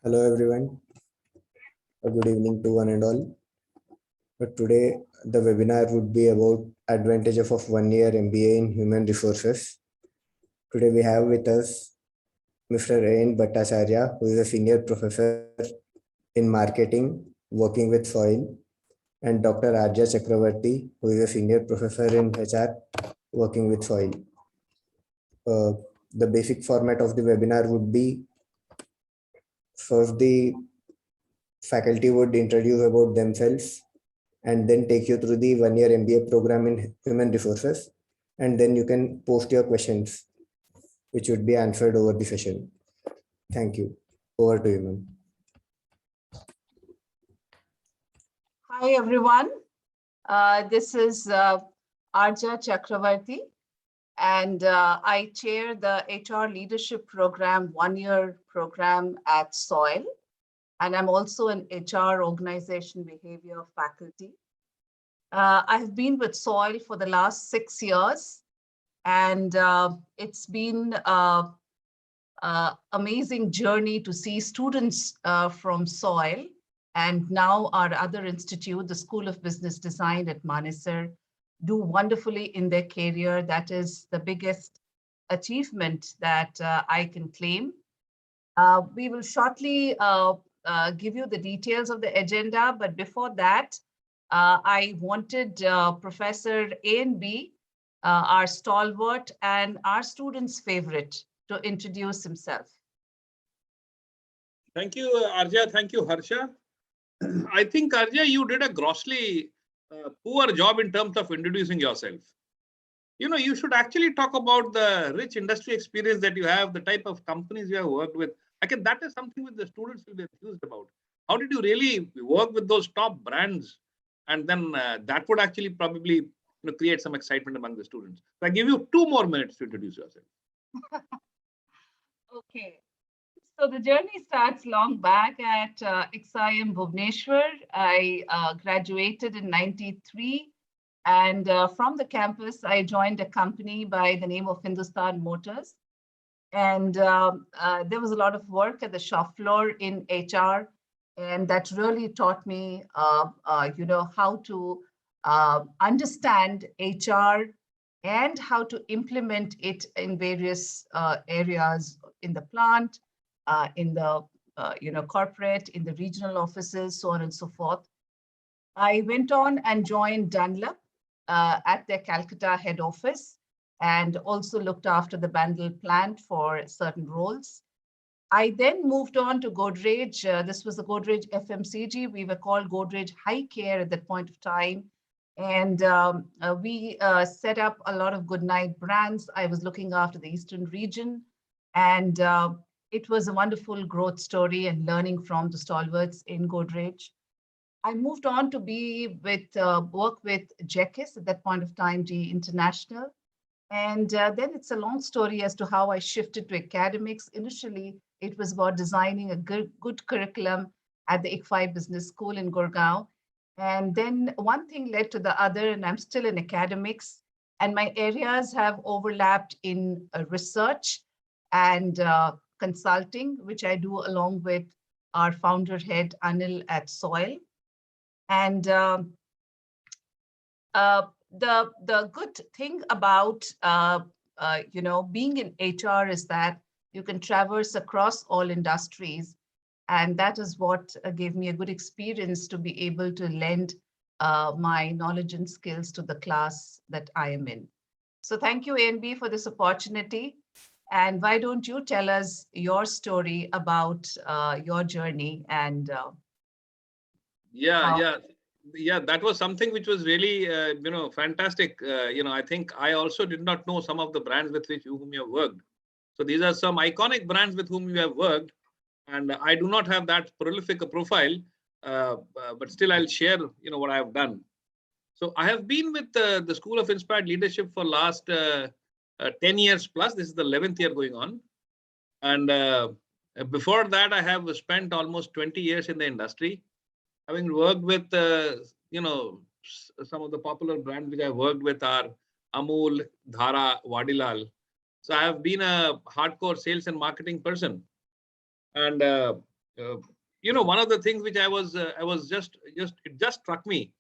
Hello everyone, a good evening to one and all. But today the webinar would be about advantage of 1 year MBA in human resources. Today we have with us Mr. N. Bhattacharya, who is a senior professor in marketing working with soil, and Dr. Arja Chakravarti, who is a senior professor in HR working with soil. The basic format of the webinar would be first the faculty would introduce about themselves and then take you through the 1 year MBA program in human resources. And then you can post your questions, which would be answered over the session. Thank you. Over to you, ma'am. Hi, everyone. This is Arja Chakravarti, and I chair the HR Leadership Program 1-year program at SOIL. And I'm also an HR organization behavior faculty. I have been with SOIL for the last 6 years, and it's been an amazing journey to see students from SOIL and now our other institute, the School of Business Design at Manesar, do wonderfully in their career. That is the biggest achievement that I can claim. We will shortly give you the details of the agenda, but before that, I wanted Professor A&B, our stalwart and our students' favorite, to introduce himself. Thank you, Arja. Thank you, Harsha. I think, Arja, you did a grossly poor job in terms of introducing yourself. You know, you should actually talk about the rich industry experience that you have, the type of companies you have worked with. Again, that is something which the students will be enthused about. How did you really work with those top brands? And then that would actually probably create some excitement among the students. So I give you 2 more minutes to introduce yourself. Okay. So the journey starts long back at XIM Bhubaneswar. I graduated in '93, and from the campus, I joined a company by the name of Hindustan Motors. And there was a lot of work at the shop floor in HR, and that really taught me, how to understand HR and how to implement it in various areas in the plant, in the corporate, in the regional offices, so on and so forth. I went on and joined Dunlop at their Calcutta head office and also looked after the Bandel plant for certain roles. I then moved on to Godrej. This was the Godrej FMCG. We were called Godrej High Care at that point of time. And we set up a lot of Goodnight brands. I was looking after the Eastern region, and it was a wonderful growth story and learning from the stalwarts in Godrej. I moved on to be with work with JECIS, at that point of time, GE International. And then it's a long story as to how I shifted to academics. Initially, it was about designing a good curriculum at the ICFI Business School in Gurgaon. And then one thing led to the other, and I'm still in academics. And my areas have overlapped in research and consulting, which I do along with our founder head, Anil at SOIL. And the good thing about being in HR is that you can traverse across all industries, and that is what gave me a good experience to be able to lend my knowledge and skills to the class that I am in. So thank you, A&B, for this opportunity. And why don't you tell us your story about your journey and Yeah, that was something which was really, fantastic. I think I also did not know some of the brands with whom you have worked. So these are some iconic brands with whom you have worked. And I do not have that prolific a profile, but still I'll share, what I have done. So I have been with the School of Inspired Leadership for last 10 years plus. This is the 11th year going on. And before that, I have spent almost 20 years in the industry, having worked with, some of the popular brands which I worked with are Amul, Dhara, Vadilal. So I have been a hardcore sales and marketing person. And uh, one of the things which I was it just struck me,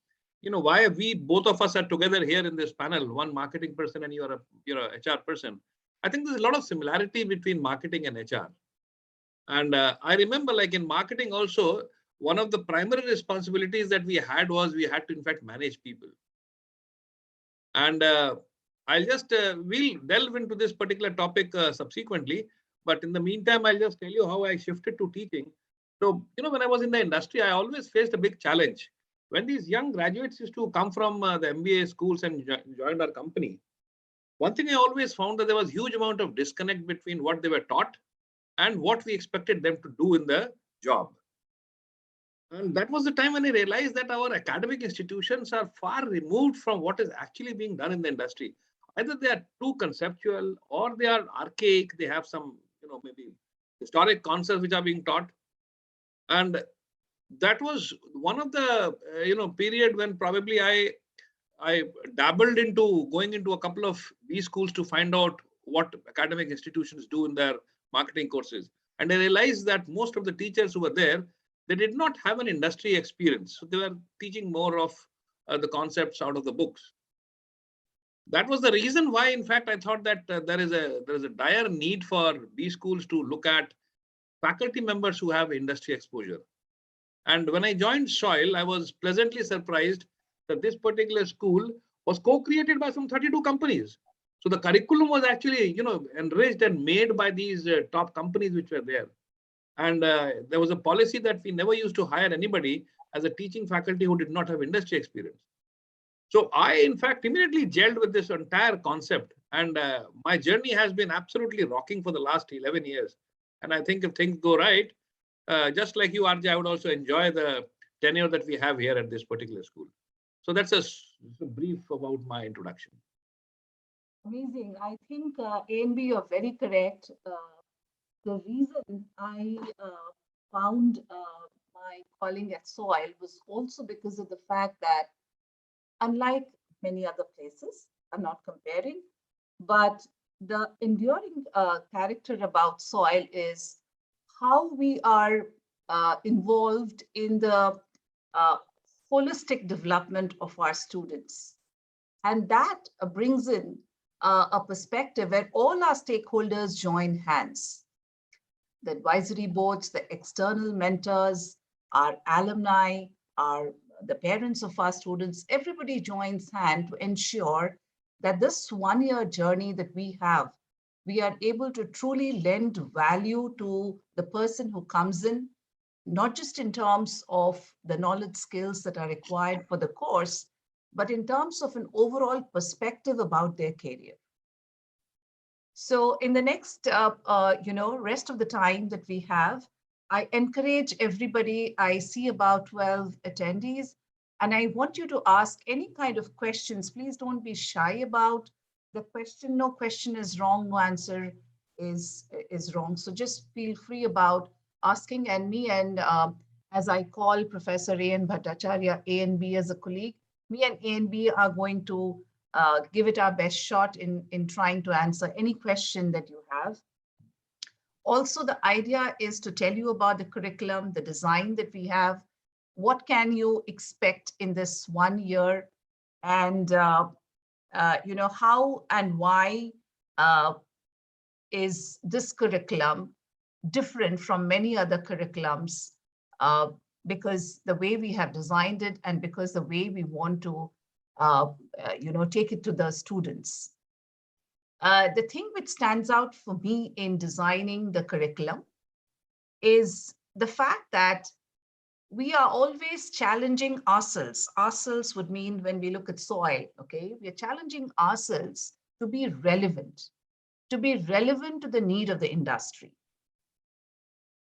why we both of us are together here in this panel, one marketing person and you're a HR person. I think there's a lot of similarity between marketing and HR. And I remember, like in marketing also, one of the primary responsibilities that we had was we had to, in fact, manage people. And we'll delve into this particular topic subsequently. But in the meantime, I'll just tell you how I shifted to teaching. So, when I was in the industry, I always faced a big challenge. When these young graduates used to come from the MBA schools and joined our company, one thing I always found that there was huge amount of disconnect between what they were taught and what we expected them to do in the job. And that was the time when I realized that our academic institutions are far removed from what is actually being done in the industry. Either they are too conceptual or they are archaic. They have some, maybe historic concepts which are being taught. And that was one of the, period when probably I dabbled into going into a couple of these schools to find out what academic institutions do in their marketing courses. And I realized that most of the teachers who were there, they did not have an industry experience. So they were teaching more of the concepts out of the books. That was the reason why, in fact, I thought that there is a dire need for these schools to look at faculty members who have industry exposure. And when I joined Soil, I was pleasantly surprised that this particular school was co-created by some 32 companies. So the curriculum was actually, enriched and made by these top companies which were there. And there was a policy that we never used to hire anybody as a teaching faculty who did not have industry experience. So I, in fact, immediately gelled with this entire concept. And my journey has been absolutely rocking for the last 11 years. And I think if things go right, just like you, RJ, I would also enjoy the tenure that we have here at this particular school. So that's a brief about my introduction. Amazing. I think A and B, you're very correct. The reason I found my calling at Soil was also because of the fact that, unlike many other places, I'm not comparing, but the enduring character about Soil is how we are involved in the holistic development of our students. And that brings in a perspective where all our stakeholders join hands. The advisory boards, the external mentors, our alumni, the parents of our students, everybody joins hand to ensure that this one-year journey that we have, we are able to truly lend value to the person who comes in, not just in terms of the knowledge skills that are required for the course, but in terms of an overall perspective about their career. So in the next, rest of the time that we have, I encourage everybody. I see about 12 attendees, and I want you to ask any kind of questions. Please don't be shy about the question. No question is wrong. No answer is wrong. So just feel free about asking. And me and as I call Professor A.N. Bhattacharya, A and B as a colleague, me and A and B are going to give it our best shot in trying to answer any question that you have. Also, the idea is to tell you about the curriculum, the design that we have, what can you expect in this 1 year, and how and why is this curriculum different from many other curriculums, because the way we have designed it and because the way we want to take it to the students. The thing which stands out for me in designing the curriculum is the fact that we are always challenging ourselves. Ourselves would mean when we look at Soil, okay? We are challenging ourselves to be relevant to the need of the industry.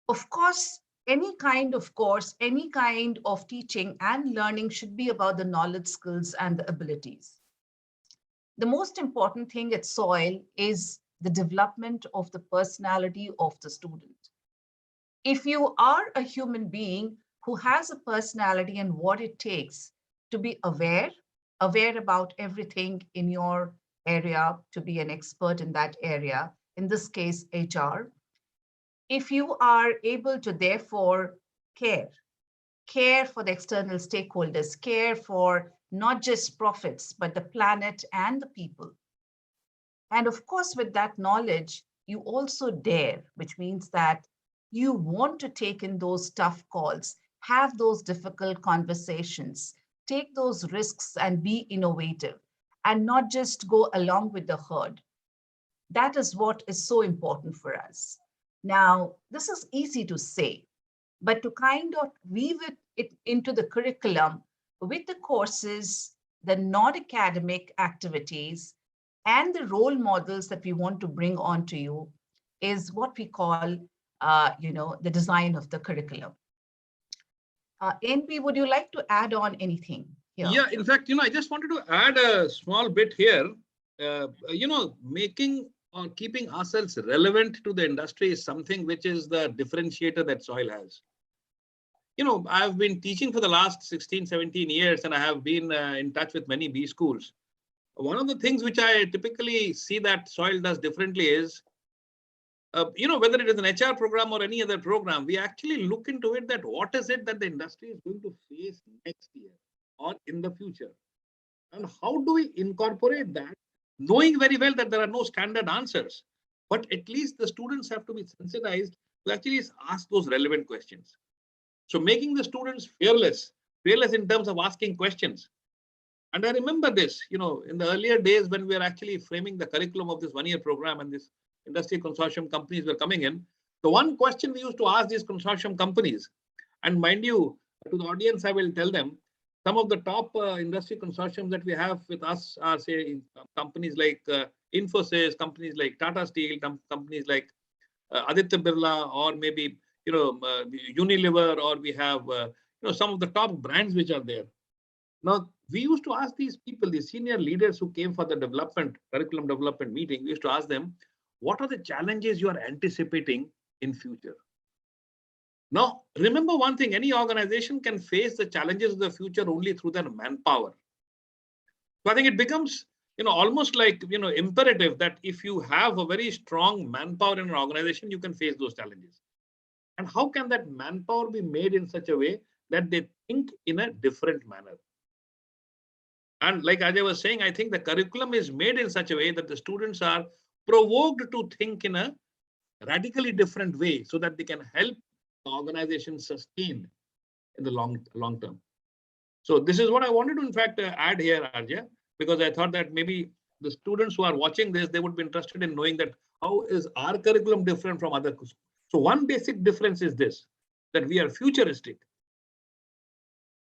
Of course, any kind of course, any kind of teaching and learning should be about the knowledge, skills, and the abilities. The most important thing at Soil is the development of the personality of the student. If you are a human being who has a personality and what it takes to be aware about everything in your area, to be an expert in that area, in this case, HR, if you are able to therefore care for the external stakeholders, care for not just profits, but the planet and the people. And of course, with that knowledge, you also dare, which means that you want to take in those tough calls, have those difficult conversations, take those risks and be innovative and not just go along with the herd. That is what is so important for us. Now, this is easy to say, but to kind of weave it into the curriculum with the courses, the non-academic activities, and the role models that we want to bring onto you is what we call, the design of the curriculum. NP, would you like to add on anything here? Yeah, in fact, I just wanted to add a small bit here. Making or keeping ourselves relevant to the industry is something which is the differentiator that Soil has. I've been teaching for the last 16, 17 years, and I have been in touch with many B schools. One of the things which I typically see that Soil does differently is, whether it is an HR program or any other program, we actually look into it that what is it that the industry is going to face next year or in the future. And how do we incorporate that, knowing very well that there are no standard answers, but at least the students have to be sensitized to actually ask those relevant questions. So making the students fearless in terms of asking questions. And I remember this, in the earlier days when we were actually framing the curriculum of this one-year program and this industry consortium companies were coming in, the one question we used to ask these consortium companies, and mind you, to the audience, I will tell them, some of the top industry consortiums that we have with us are, say, companies like Infosys, companies like Tata Steel, companies like Aditya Birla, or maybe Unilever, or we have some of the top brands which are there. Now, we used to ask these people, the senior leaders who came for the curriculum development meeting, we used to ask them, what are the challenges you are anticipating in future? Now, remember one thing, any organization can face the challenges of the future only through their manpower. So I think it becomes almost like imperative that if you have a very strong manpower in an organization, you can face those challenges. And how can that manpower be made in such a way that they think in a different manner? And like Ajay was saying, I think the curriculum is made in such a way that the students are provoked to think in a radically different way so that they can help the organization sustain in the long term. So this is what I wanted to, in fact, add here, Arjay, because I thought that maybe the students who are watching this, they would be interested in knowing that how is our curriculum different from other. So one basic difference is this, that we are futuristic.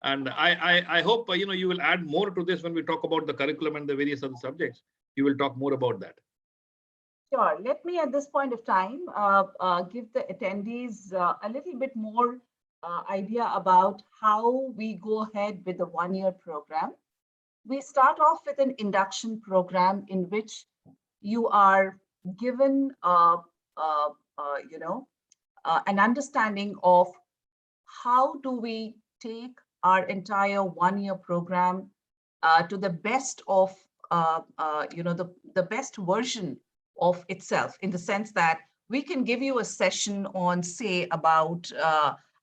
And I hope you will add more to this when we talk about the curriculum and the various other subjects. You will talk more about that. Sure. Let me at this point of time give the attendees a little bit more idea about how we go ahead with the one-year program. We start off with an induction program in which you are given an understanding of how do we take our entire one-year program to the best of the best version of itself, in the sense that we can give you a session on, say, about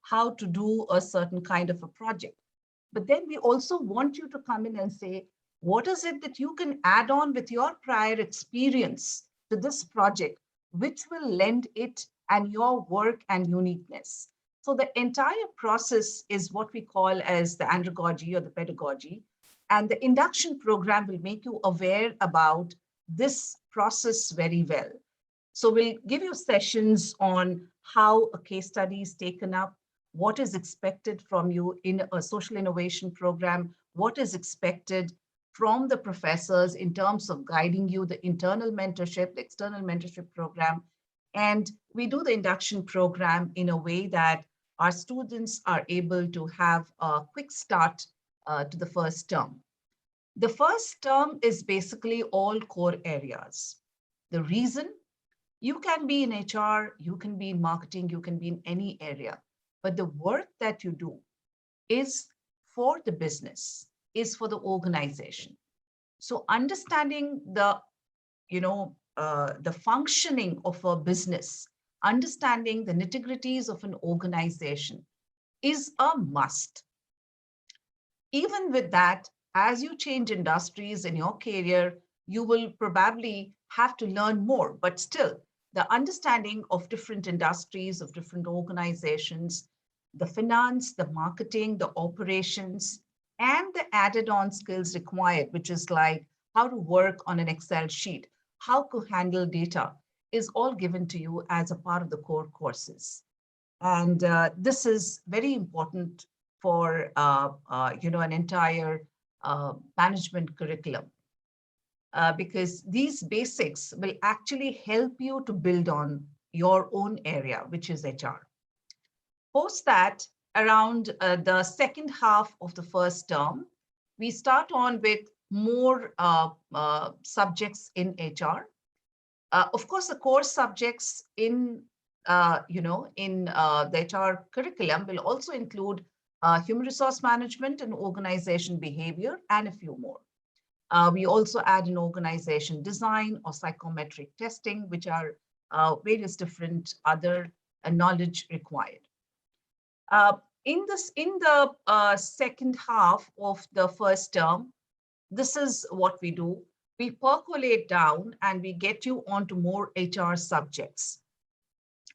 how to do a certain kind of a project. But then we also want you to come in and say, what is it that you can add on with your prior experience to this project, which will lend it and your work and uniqueness? So the entire process is what we call as the andragogy or the pedagogy. And the induction program will make you aware about this process very well. So we'll give you sessions on how a case study is taken up, what is expected from you in a social innovation program, what is expected from the professors in terms of guiding you, the internal mentorship, the external mentorship program. And we do the induction program in a way that our students are able to have a quick start to the first term. The first term is basically all core areas. The reason, you can be in HR, you can be in marketing, you can be in any area, but the work that you do is for the business, is for the organization. So understanding the functioning of a business, understanding the nitty-gritties of an organization is a must. Even with that, as you change industries in your career, you will probably have to learn more, but still, the understanding of different industries, of different organizations, the finance, the marketing, the operations, and the added on skills required, which is like how to work on an Excel sheet, how to handle data, is all given to you as a part of the core courses. And this is very important for an entire management curriculum, because these basics will actually help you to build on your own area, which is HR. Post that, around the second half of the first term, we start on with more subjects in HR. Of course, the core subjects in the HR curriculum will also include human resource management and organization behavior, and a few more. We also add an organization design or psychometric testing, which are various different other knowledge required. In the second half of the first term, this is what we do. We percolate down and we get you onto more HR subjects.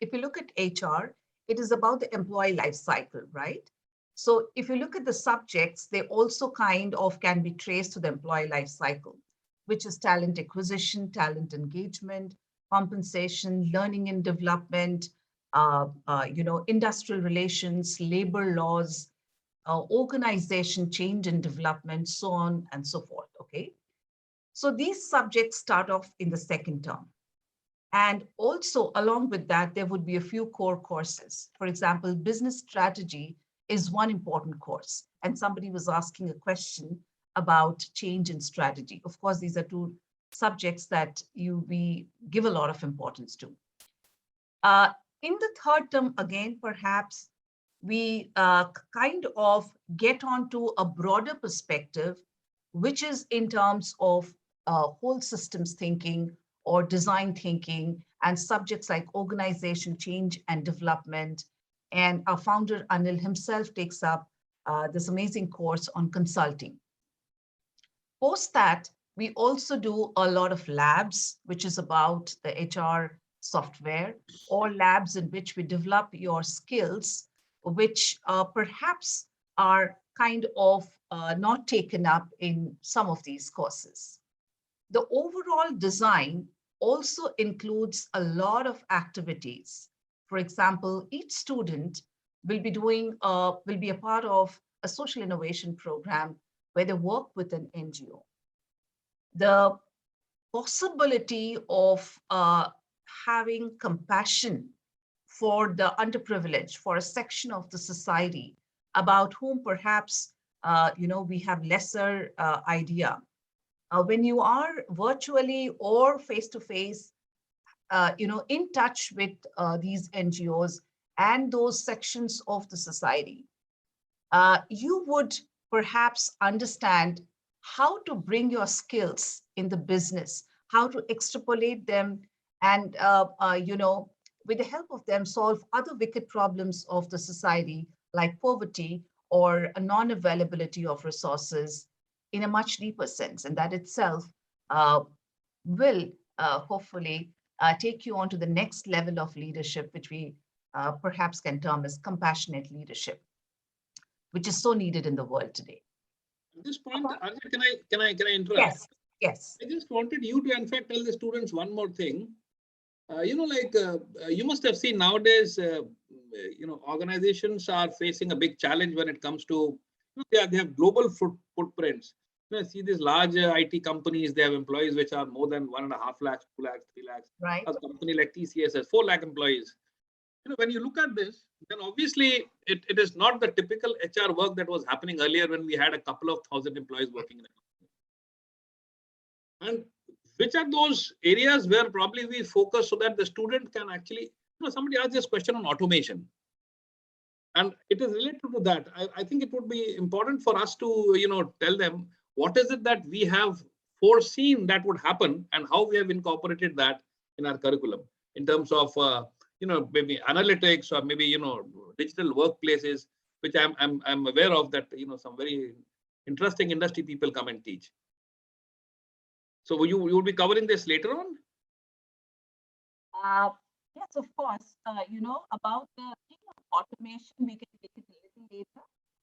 If you look at HR, it is about the employee life cycle, right? So if you look at the subjects, they also kind of can be traced to the employee life cycle, which is talent acquisition, talent engagement, compensation, learning and development, industrial relations, labor laws, organization change and development, so on and so forth, okay? So these subjects start off in the second term. And also along with that, there would be a few core courses. For example, business strategy is one important course. And somebody was asking a question about change in strategy. Of course, these are two subjects that we give a lot of importance to. In the third term, again, perhaps we kind of get onto a broader perspective, which is in terms of whole systems thinking or design thinking, and subjects like organization change and development. And our founder, Anil himself, takes up this amazing course on consulting. Post that, we also do a lot of labs, which is about the HR software, or labs in which we develop your skills, which perhaps are kind of not taken up in some of these courses. The overall design also includes a lot of activities. For example, each student will be a part of a social innovation program where they work with an NGO. The possibility of having compassion for the underprivileged, for a section of the society about whom perhaps we have lesser idea. When you are virtually or face-to-face, in touch with these NGOs and those sections of the society, you would perhaps understand how to bring your skills in the business, how to extrapolate them, and with the help of them, solve other wicked problems of the society, like poverty or a non-availability of resources in a much deeper sense. And that itself will hopefully take you on to the next level of leadership, which we perhaps can term as compassionate leadership, which is so needed in the world today. At this point, Arjun, can I interrupt? Yes, yes. I just wanted you to, in fact, tell the students one more thing. You must have seen nowadays, organizations are facing a big challenge when it comes to, they have global footprints. I see these large IT companies, they have employees which are more than 1.5 lakhs, 2 lakhs, 3 lakhs. Right. A company like TCS has 4 lakh employees. When you look at this, then obviously it is not the typical HR work that was happening earlier when we had a couple of thousand employees working in a company. And which are those areas where probably we focus so that the student can actually, somebody asked this question on automation. And it is related to that. I think it would be important for us to, tell them what is it that we have foreseen that would happen and how we have incorporated that in our curriculum in terms of, maybe analytics or maybe, digital workplaces, which I'm aware of that, some very interesting industry people come and teach. So you will be covering this later on? Yes, of course. About the thing of automation, we can take it a little later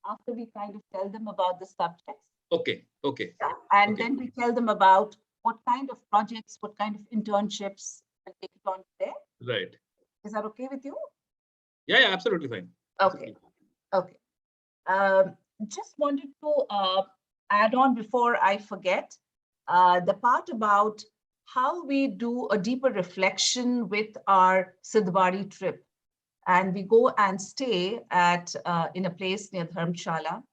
after we kind of tell them about the subjects. Okay. Yeah. And Okay. then we tell them about what kind of projects, what kind of internships we'll take it on today. Right. Is that okay with you? Yeah, absolutely fine. Okay. Okay. Just wanted to add on before I forget the part about how we do a deeper reflection with our Sidhbari trip. And we go and stay at in a place near Dharamshala.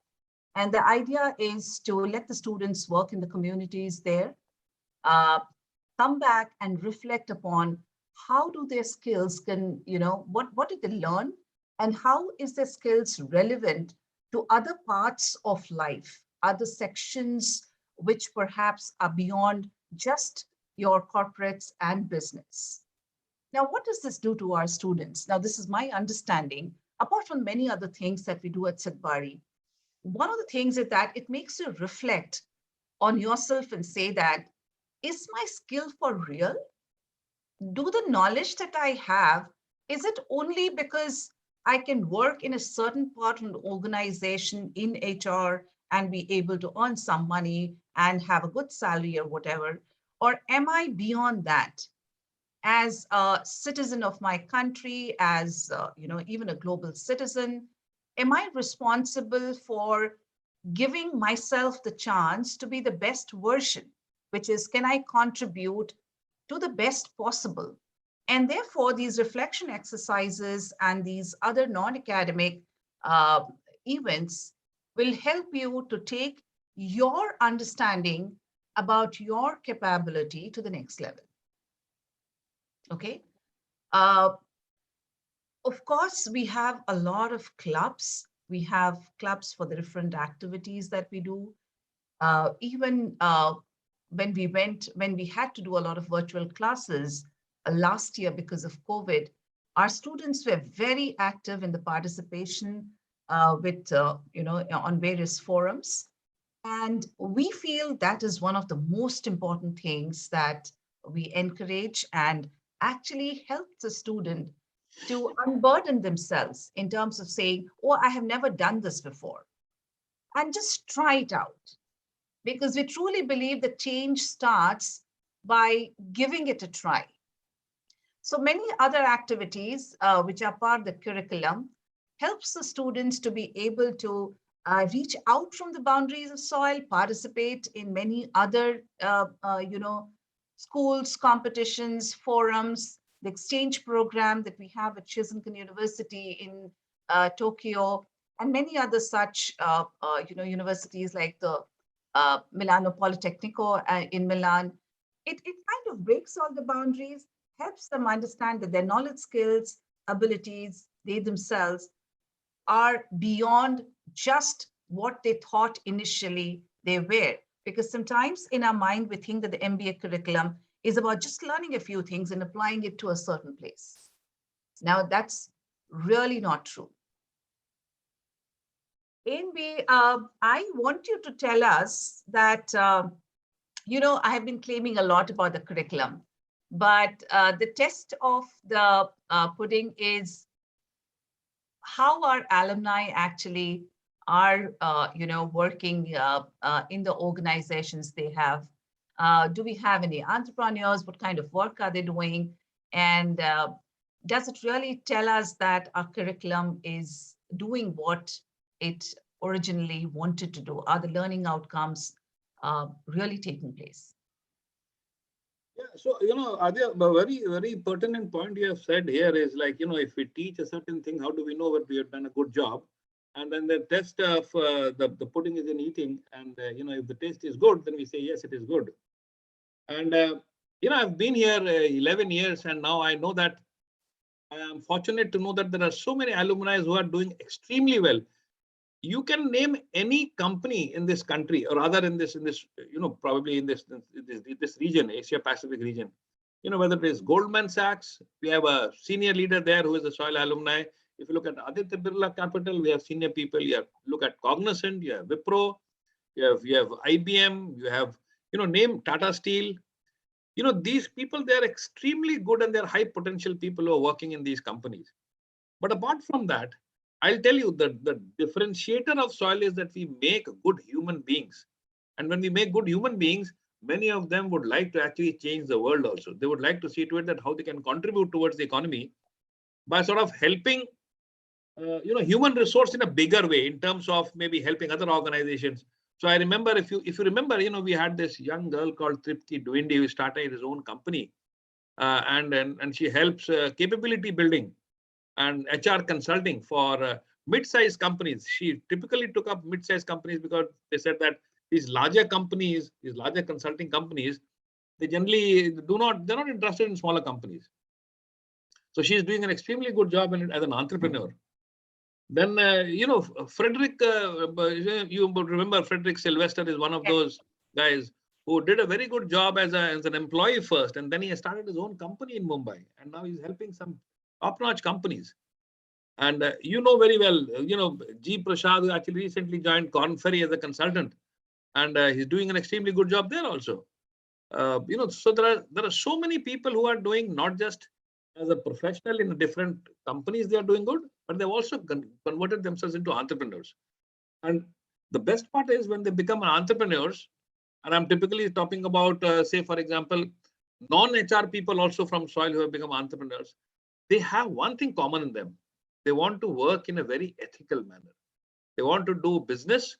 And the idea is to let the students work in the communities there, uh, come back and reflect upon how do their skills can, what did they learn and how is their skills relevant to other parts of life, other sections which perhaps are beyond just your corporates and business. Now, what does this do to our students? Now, this is my understanding, apart from many other things that we do at Sidhbari. One of the things is that it makes you reflect on yourself and say that, is my skill for real? Do the knowledge that I have, is it only because I can work in a certain part of the organization in HR and be able to earn some money and have a good salary or whatever? Or am I beyond that? As a citizen of my country, as even a global citizen, am I responsible for giving myself the chance to be the best version, which is, can I contribute to the best possible? And therefore, these reflection exercises and these other non-academic events will help you to take your understanding about your capability to the next level. Okay. Uh, of course, we have a lot of clubs. We have clubs for the different activities that we do. Even when we had to do a lot of virtual classes last year because of COVID, our students were very active in the participation on various forums. And we feel that is one of the most important things that we encourage and actually help the student to unburden themselves in terms of saying, oh, I have never done this before, and just try it out. Because we truly believe that change starts by giving it a try. So many other activities which are part of the curriculum helps the students to be able to reach out from the boundaries of soil, participate in many other, schools, competitions, forums, the exchange program that we have at Shizuoka University in Tokyo, and many other such, universities like the Milano Politecnico in Milan. It kind of breaks all the boundaries, helps them understand that their knowledge, skills, abilities, they themselves are beyond just what they thought initially they were. Because sometimes in our mind, we think that the MBA curriculum is about just learning a few things and applying it to a certain place. Now, that's really not true. ANB, I want you to tell us that, I have been claiming a lot about the curriculum, but the test of the pudding is how our alumni actually are, working in the organizations they have. Do we have any entrepreneurs? What kind of work are they doing? And does it really tell us that our curriculum is doing what it originally wanted to do? Are the learning outcomes really taking place? Yeah, so, Adya, a very, very pertinent point you have said here is like, if we teach a certain thing, how do we know that we have done a good job? And then the test of the pudding is in eating. And, if the taste is good, then we say, yes, it is good. And, I've been here 11 years, and now I know that I am fortunate to know that there are so many alumni who are doing extremely well. You can name any company in this country, or rather in this, probably in this region, Asia Pacific region. whether it is Goldman Sachs, we have a senior leader there who is a Soil alumni. If you look at Aditya Birla Capital, we have senior people. You look at Cognizant, you have Wipro, you have IBM, you have, name Tata Steel. These people, they are extremely good and they're high potential people who are working in these companies. But apart from that, I'll tell you that the differentiator of Soil is that we make good human beings. And when we make good human beings, many of them would like to actually change the world also. They would like to see to it that how they can contribute towards the economy by sort of helping, human resource in a bigger way in terms of maybe helping other organizations. So I remember, if you remember, we had this young girl called Tripti Dwindi who started his own company, and she helps capability building and HR consulting for mid-sized companies. She typically took up mid-sized companies because they said that these larger companies, these larger consulting companies, they generally they're not interested in smaller companies. So she's doing an extremely good job as an entrepreneur. Then, Frederick, you remember Frederick Sylvester is one of those guys who did a very good job as an employee first, and then he started his own company in Mumbai, and now he's helping some top-notch companies. And very well, G. Prasad, who actually recently joined Korn Ferry as a consultant, and he's doing an extremely good job there also. So there are so many people who are doing not just as a professional in different companies, they are doing good, but they've also converted themselves into entrepreneurs. And the best part is when they become entrepreneurs, and I'm typically talking about, say, for example, non-HR people also from Soil who have become entrepreneurs, they have one thing common in them. They want to work in a very ethical manner. They want to do business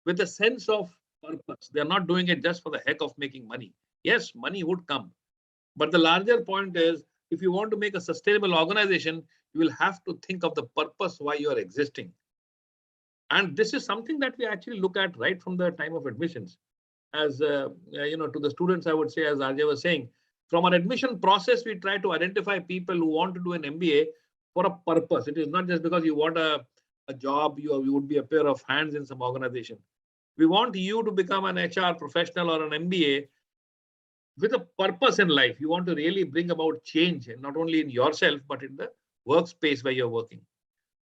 with a sense of purpose. They're not doing it just for the heck of making money. Yes, money would come. But the larger point is, if you want to make a sustainable organization, you will have to think of the purpose why you are existing. And this is something that we actually look at right from the time of admissions. As to the students, I would say, as Ajay was saying, from our admission process, we try to identify people who want to do an MBA for a purpose. It is not just because you want a job, you would be a pair of hands in some organization. We want you to become an HR professional or an MBA with a purpose in life. You want to really bring about change, and not only in yourself, but in the workspace where you're working.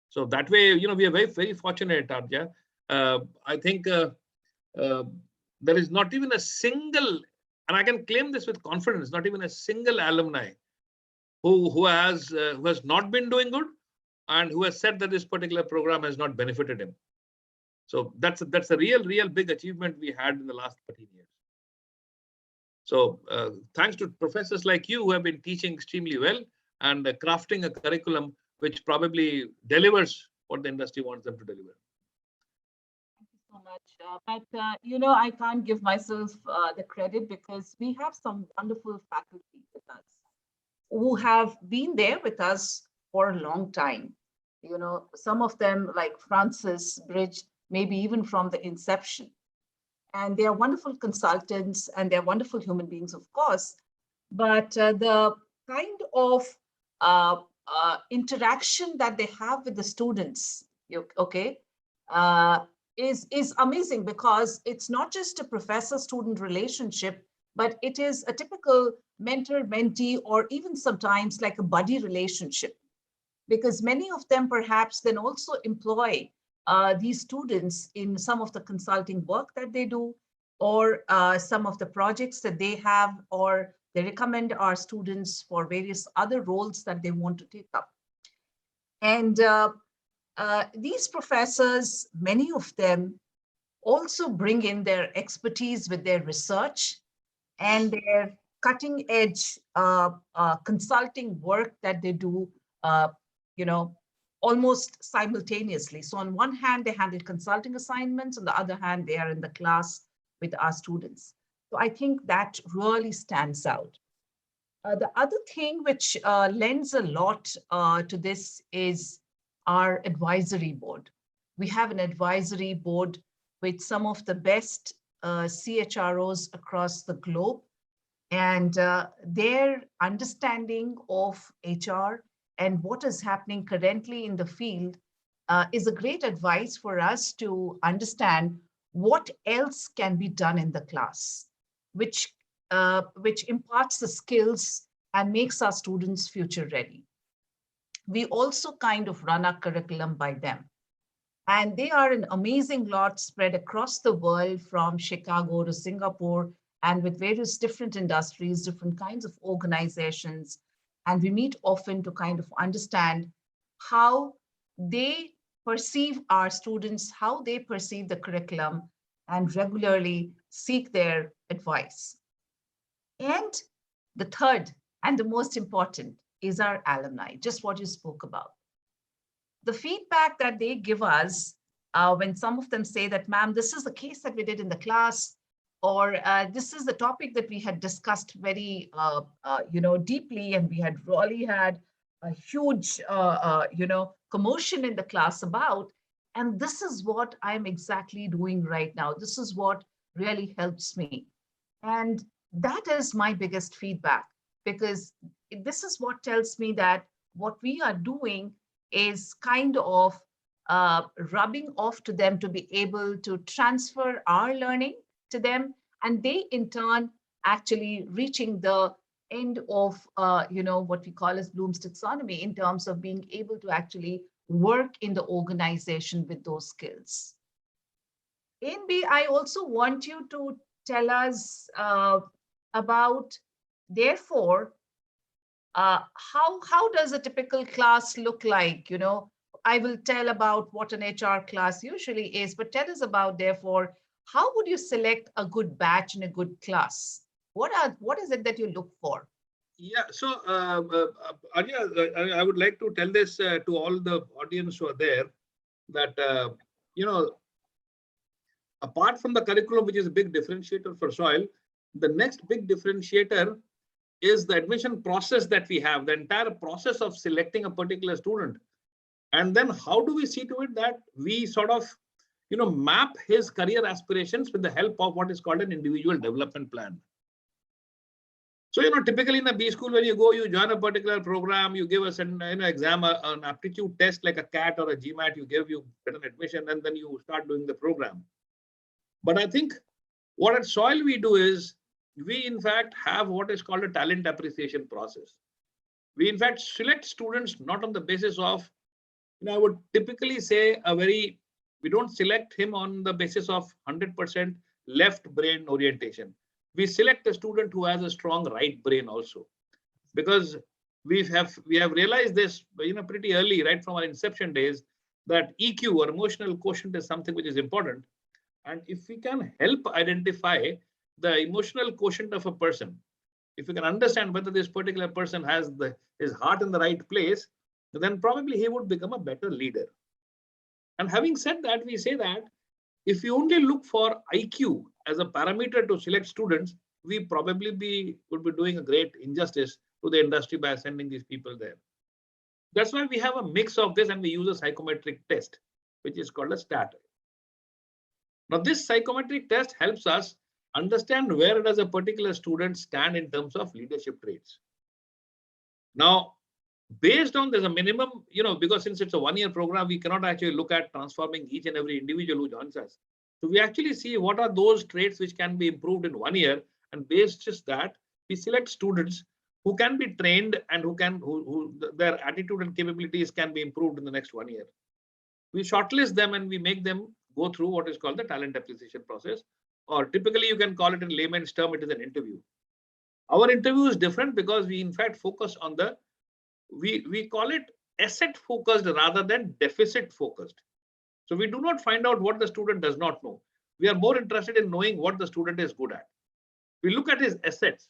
So that way, we are very, very fortunate, Arja. I think there is not even a single, and I can claim this with confidence, not even a single alumni who has not been doing good and who has said that this particular program has not benefited him. So that's a real big achievement we had in the last 13 years. So thanks to professors like you who have been teaching extremely well and crafting a curriculum which probably delivers what the industry wants them to deliver. Thank you so much. But I can't give myself the credit because we have some wonderful faculty with us who have been there with us for a long time. Some of them, like Francis Bridge, maybe even from the inception. And they are wonderful consultants and they're wonderful human beings, of course. But the kind of interaction that they have with the students, is amazing, because it's not just a professor-student relationship, but it is a typical mentor-mentee, or even sometimes like a buddy relationship, because many of them perhaps then also employ these students in some of the consulting work that they do, or some of the projects that they have, or they recommend our students for various other roles that they want to take up. And these professors, many of them also bring in their expertise with their research and their cutting edge consulting work that they do, almost simultaneously. So on one hand, they handle consulting assignments. On the other hand, they are in the class with our students. So I think that really stands out. The other thing which lends a lot to this is our advisory board. We have an advisory board with some of the best CHROs across the globe, and their understanding of HR and what is happening currently in the field is a great advice for us to understand what else can be done in the class, which imparts the skills and makes our students future ready. We also kind of run our curriculum by them. And they are an amazing lot spread across the world from Chicago to Singapore and with various different industries, different kinds of organizations. And we meet often to kind of understand how they perceive our students, how they perceive the curriculum, and regularly seek their advice. And the third and the most important is our alumni, just what you spoke about. The feedback that they give us when some of them say that, ma'am, this is the case that we did in the class, or this is the topic that we had discussed very, deeply, and we had really had a huge, commotion in the class about, and this is what I'm exactly doing right now. This is what really helps me. And that is my biggest feedback, because this is what tells me that what we are doing is kind of rubbing off to them to be able to transfer our learning to them, and they in turn actually reaching the end of what we call as Bloom's taxonomy in terms of being able to work in the organization with those skills. Inbi, I also want you to tell us about, therefore, how does a typical class look like? I will tell about what an HR class usually is, but tell us about, therefore, how would you select a good batch in a good class? What is it that you look for? Yeah, so Arya, I would like to tell this to all the audience who are there that, apart from the curriculum, which is a big differentiator for SOIL, the next big differentiator is the admission process that we have, the entire process of selecting a particular student. And then how do we see to it that we sort of, map his career aspirations with the help of what is called an individual development plan. So, typically in a B school, when you go, you join a particular program, you give us an exam, an aptitude test like a CAT or a GMAT, you get an admission, and then you start doing the program. But I think what at SOIL we do is, we in fact have what is called a talent appreciation process. We in fact select students not on the basis of, I would typically say we don't select him on the basis of 100% left brain orientation. We select a student who has a strong right brain also, because we have realized this, pretty early, right from our inception days, that EQ or emotional quotient is something which is important. And if we can help identify the emotional quotient of a person, if we can understand whether this particular person has his heart in the right place, then probably he would become a better leader. And having said that, we say that if you only look for IQ as a parameter to select students, we probably would be doing a great injustice to the industry by sending these people there. That's why we have a mix of this, and we use a psychometric test, which is called a STAT. Now, this psychometric test helps us understand where does a particular student stand in terms of leadership traits. Now, based on there's a minimum, because since it's a one-year program, we cannot actually look at transforming each and every individual who joins us. So we actually see what are those traits which can be improved in 1 year, and based just that, we select students who can be trained and who their attitude and capabilities can be improved in the next 1 year. We shortlist them and we make them go through what is called the talent appreciation process, or typically you can call it in layman's term, it is an interview. Our interview is different because we in fact focus on we call it asset focused rather than deficit focused. So we do not find out what the student does not know. We are more interested in knowing what the student is good at. We look at his assets.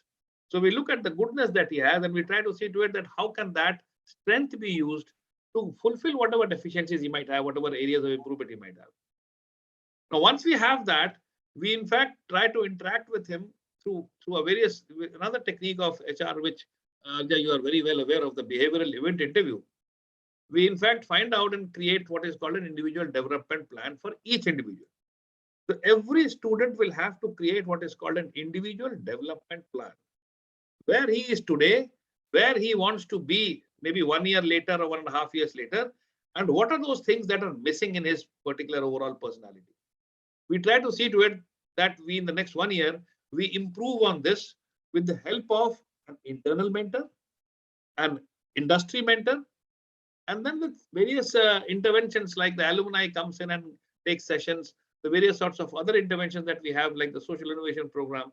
So we look at the goodness that he has, and we try to see to it that how can that strength be used to fulfill whatever deficiencies he might have, whatever areas of improvement he might have. Now, once we have that, we in fact try to interact with him through another technique of HR, which you are very well aware of, the behavioral event interview. We in fact find out and create what is called an individual development plan for each individual. So every student will have to create what is called an individual development plan, where he is today, where he wants to be maybe 1 year later or 1.5 years later, and what are those things that are missing in his particular overall personality. We try to see to it that we in the next 1 year, we improve on this with the help of an internal mentor an industry mentor, and then with various interventions like the alumni comes in and takes sessions, the various sorts of other interventions that we have, like the social innovation program,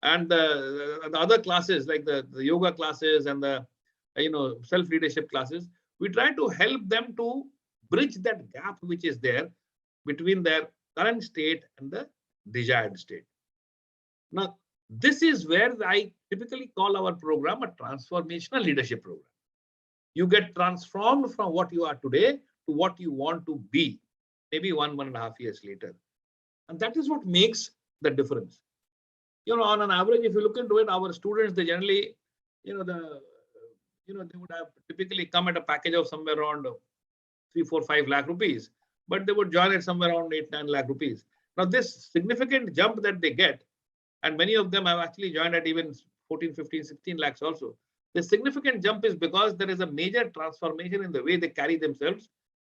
and the other classes like the yoga classes and the self-leadership classes. We try to help them to bridge that gap which is there between their current state and the desired state. Now, this is where I typically call our program a transformational leadership program. You get transformed from what you are today to what you want to be, maybe 1.5 years later. And that is what makes the difference. On an average, if you look into it, our students, they generally, they would have typically come at a package of somewhere around 3, 4, 5 lakh rupees, but they would join at somewhere around 8, 9 lakh rupees. Now, this significant jump that they get, and many of them have actually joined at even 14, 15, 16 lakhs also. The significant jump is because there is a major transformation in the way they carry themselves,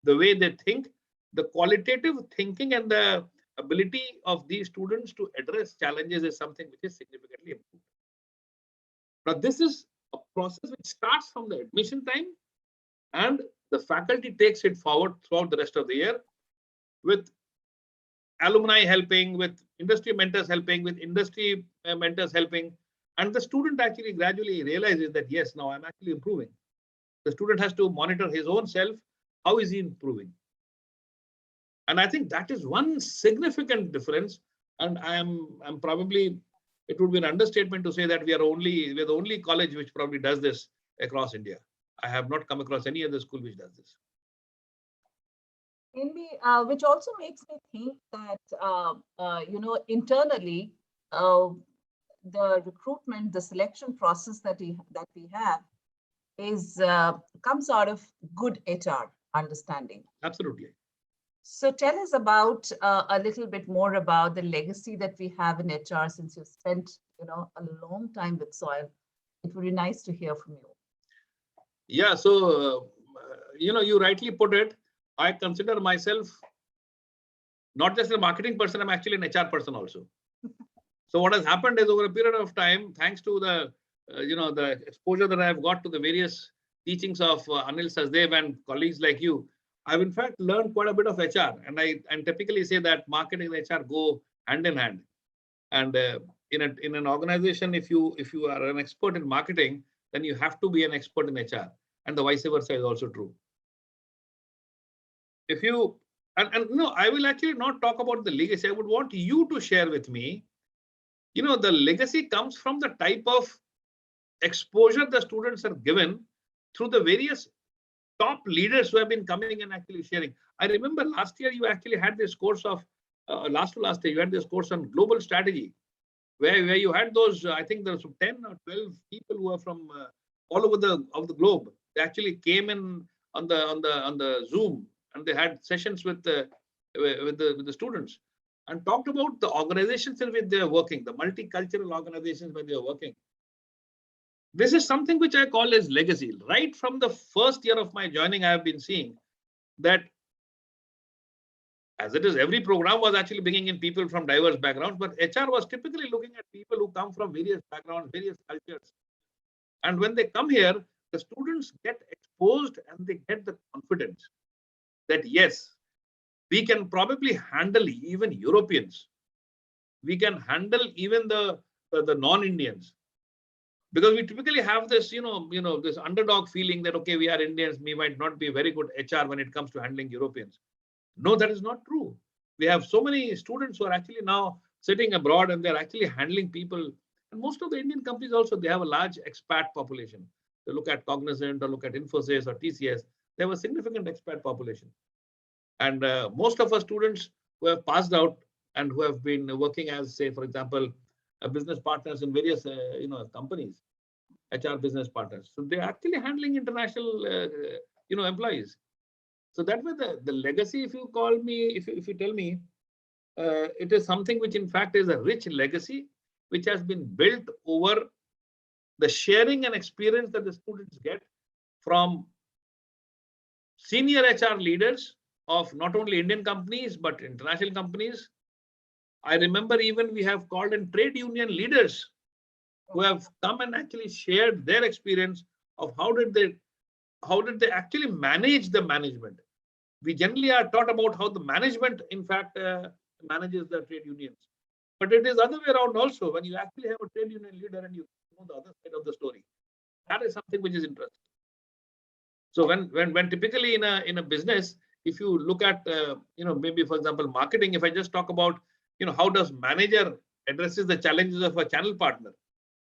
the way they think, the qualitative thinking and the ability of these students to address challenges is something which is significantly improved. Now, this is a process which starts from the admission time, and the faculty takes it forward throughout the rest of the year with alumni helping, with industry mentors helping, with industry mentors helping. And the student actually gradually realizes that, yes, now I'm actually improving. The student has to monitor his own self. How is he improving? And I think that is one significant difference. And I'm probably, it would be an understatement to say that we're the only college which probably does this across India. I have not come across any other school which does this. Which also makes me think that, internally, the recruitment, the selection process that we have is comes out of good HR understanding. Absolutely. So tell us about a little bit more about the legacy that we have in HR, since you've spent a long time with Soil. It would be nice to hear from you. Yeah, so you rightly put it. I consider myself not just a marketing person, I'm actually an HR person also. So what has happened is over a period of time, thanks to the the exposure that I have got to the various teachings of Anil Sachdev and colleagues like you, I've in fact learned quite a bit of HR, and I typically say that marketing and HR go hand in hand. And in an organization, if you are an expert in marketing, then you have to be an expert in HR, and the vice versa is also true. If you and no, I will actually not talk about the legacy. I would want you to share with me. The legacy comes from the type of exposure the students are given through the various top leaders who have been coming and actually sharing. I remember last year you actually had this course of last year you had this course on global strategy, where you had those I think there's 10 or 12 people who are from all over the globe. They actually came in on the Zoom, and they had sessions with the students and talked about the organizations in which they are working, the multicultural organizations where they are working. This is something which I call as legacy. Right from the first year of my joining, I have been seeing that, as it is, every program was actually bringing in people from diverse backgrounds, but HR was typically looking at people who come from various backgrounds, various cultures. And when they come here, the students get exposed and they get the confidence that, yes, we can probably handle even Europeans. We can handle even the non-Indians. Because we typically have this, this underdog feeling that, okay, we are Indians, we might not be very good HR when it comes to handling Europeans. No, that is not true. We have so many students who are actually now sitting abroad and they're actually handling people. And most of the Indian companies also, they have a large expat population. They look at Cognizant or look at Infosys or TCS, they have a significant expat population. And most of our students who have passed out and who have been working as, say, for example, business partners in various companies, HR business partners. So they're actually handling international employees. So that way the legacy, if you call me, if you tell me, it is something which in fact is a rich legacy, which has been built over the sharing and experience that the students get from senior HR leaders of not only Indian companies, but international companies. I remember even we have called in trade union leaders who have come and actually shared their experience of how did they actually manage the management. We generally are taught about how the management, in fact, manages the trade unions. But it is other way around also. When you actually have a trade union leader and you know the other side of the story, that is something which is interesting. So when typically in a business, if you look at maybe for example marketing, if I just talk about how does manager addresses the challenges of a channel partner.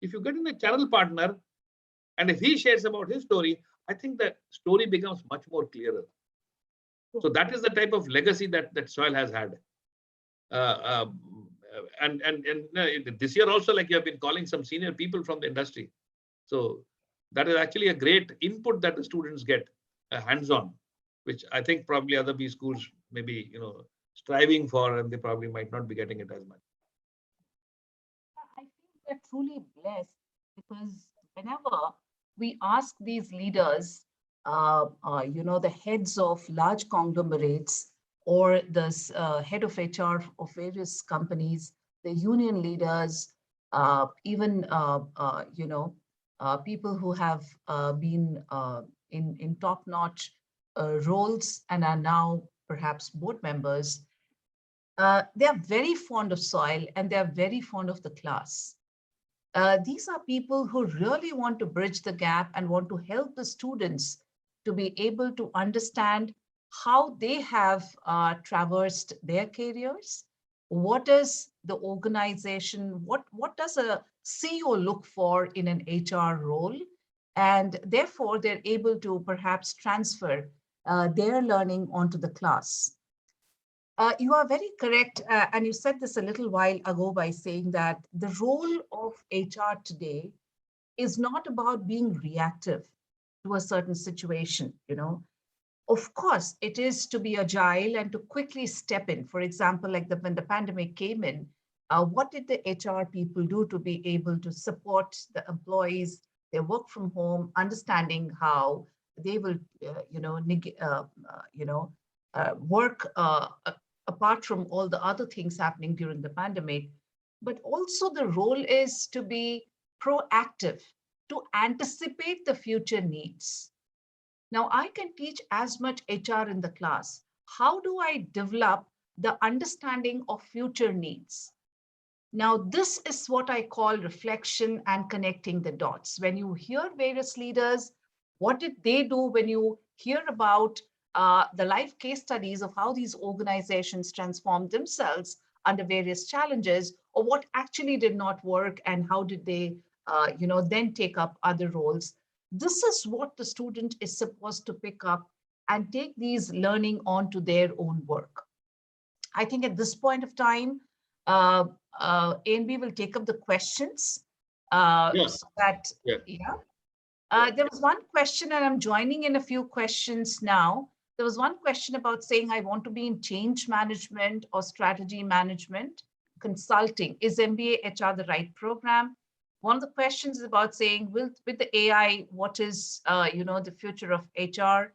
If you get in a channel partner and if he shares about his story, I think that story becomes much more clearer. So that is the type of legacy that Soil has had. And this year also, like you have been calling some senior people from the industry. So that is actually a great input that the students get hands-on, which I think probably other B schools may be striving for, and they probably might not be getting it as much. I think they're truly blessed because whenever we ask these leaders, the heads of large conglomerates or the head of HR of various companies, the union leaders, even people who have been in top-notch roles and are now perhaps board members, they are very fond of Soil and they are very fond of the class. These are people who really want to bridge the gap and want to help the students to be able to understand how they have traversed their careers. What does the organization, what does a CEO look for in an HR role? And therefore, they're able to perhaps transfer their learning onto the class. You are very correct, and you said this a little while ago by saying that the role of HR today is not about being reactive to a certain situation. Of course, it is to be agile and to quickly step in. For example, like when the pandemic came in, what did the HR people do to be able to support the employees, their work from home, understanding how they will, work apart from all the other things happening during the pandemic. But also the role is to be proactive, to anticipate the future needs. Now, I can teach as much HR in the class. How do I develop the understanding of future needs? Now, this is what I call reflection and connecting the dots. When you hear various leaders, what did they do? When you hear about the life case studies of how these organizations transformed themselves under various challenges, or what actually did not work and how did they then take up other roles. This is what the student is supposed to pick up and take these learning onto their own work. I think at this point of time, A&B will take up the questions. Yes. So that, Yeah. there was one question, and I'm joining in a few questions now. There was one question about saying, I want to be in change management or strategy management, consulting. Is MBA HR the right program? One of the questions is about saying, with the AI, what is the future of HR?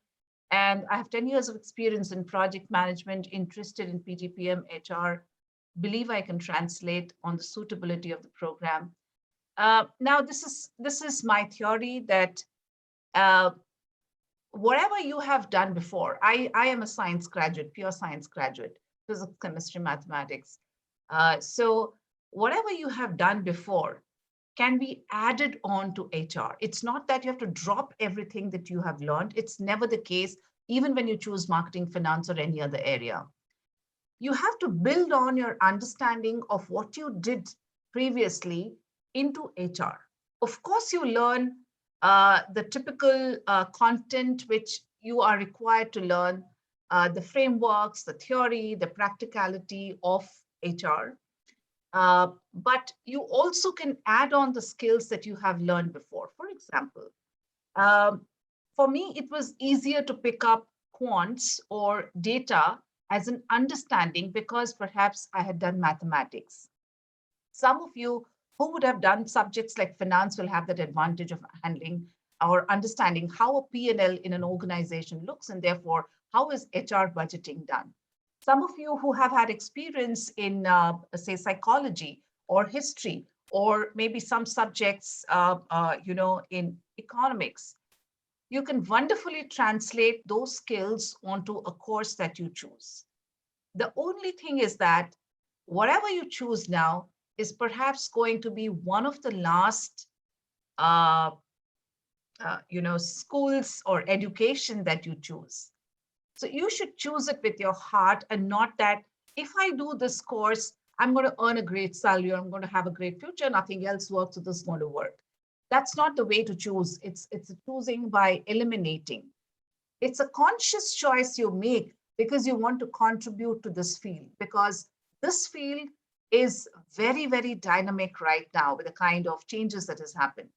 And I have 10 years of experience in project management, interested in PGPM HR, believe I can translate on the suitability of the program. Now, this is my theory that whatever you have done before, I am a science graduate, pure science graduate, physics, chemistry, mathematics. So whatever you have done before can be added on to HR. It's not that you have to drop everything that you have learned. It's never the case, even when you choose marketing, finance, or any other area. You have to build on your understanding of what you did previously into HR. Of course, you learn the typical content which you are required to learn, the frameworks, the theory, the practicality of HR. But you also can add on the skills that you have learned before. For example, for me, it was easier to pick up quants or data as an understanding because perhaps I had done mathematics. Some of you who would have done subjects like finance will have that advantage of handling or understanding how a P&L in an organization looks, and therefore, how is HR budgeting done? Some of you who have had experience in, say, psychology or history or maybe some subjects, in economics, you can wonderfully translate those skills onto a course that you choose. The only thing is that whatever you choose now is perhaps going to be one of the last, uh, schools or education that you choose. So you should choose it with your heart, and not that if I do this course, I'm going to earn a great salary, or I'm going to have a great future, nothing else works, so this is going to work. That's not the way to choose. It's a choosing by eliminating. It's a conscious choice you make because you want to contribute to this field, because this field is very, very dynamic right now with the kind of changes that has happened.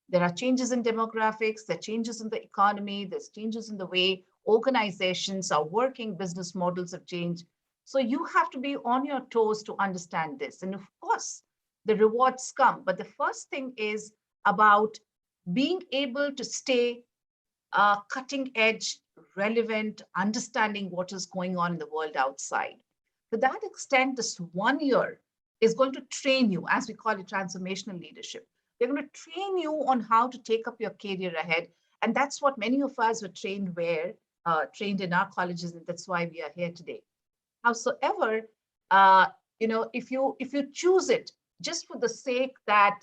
There are changes in demographics, there are changes in the economy, there's changes in the way organizations are working, business models have changed. So you have to be on your toes to understand this. And of course, the rewards come. But the first thing is about being able to stay cutting edge, relevant, understanding what is going on in the world outside. To that extent, this 1 year is going to train you, as we call it, transformational leadership. They're going to train you on how to take up your career ahead. And that's what many of us were trained in our colleges, and that's why we are here today. Howsoever, if you choose it just for the sake that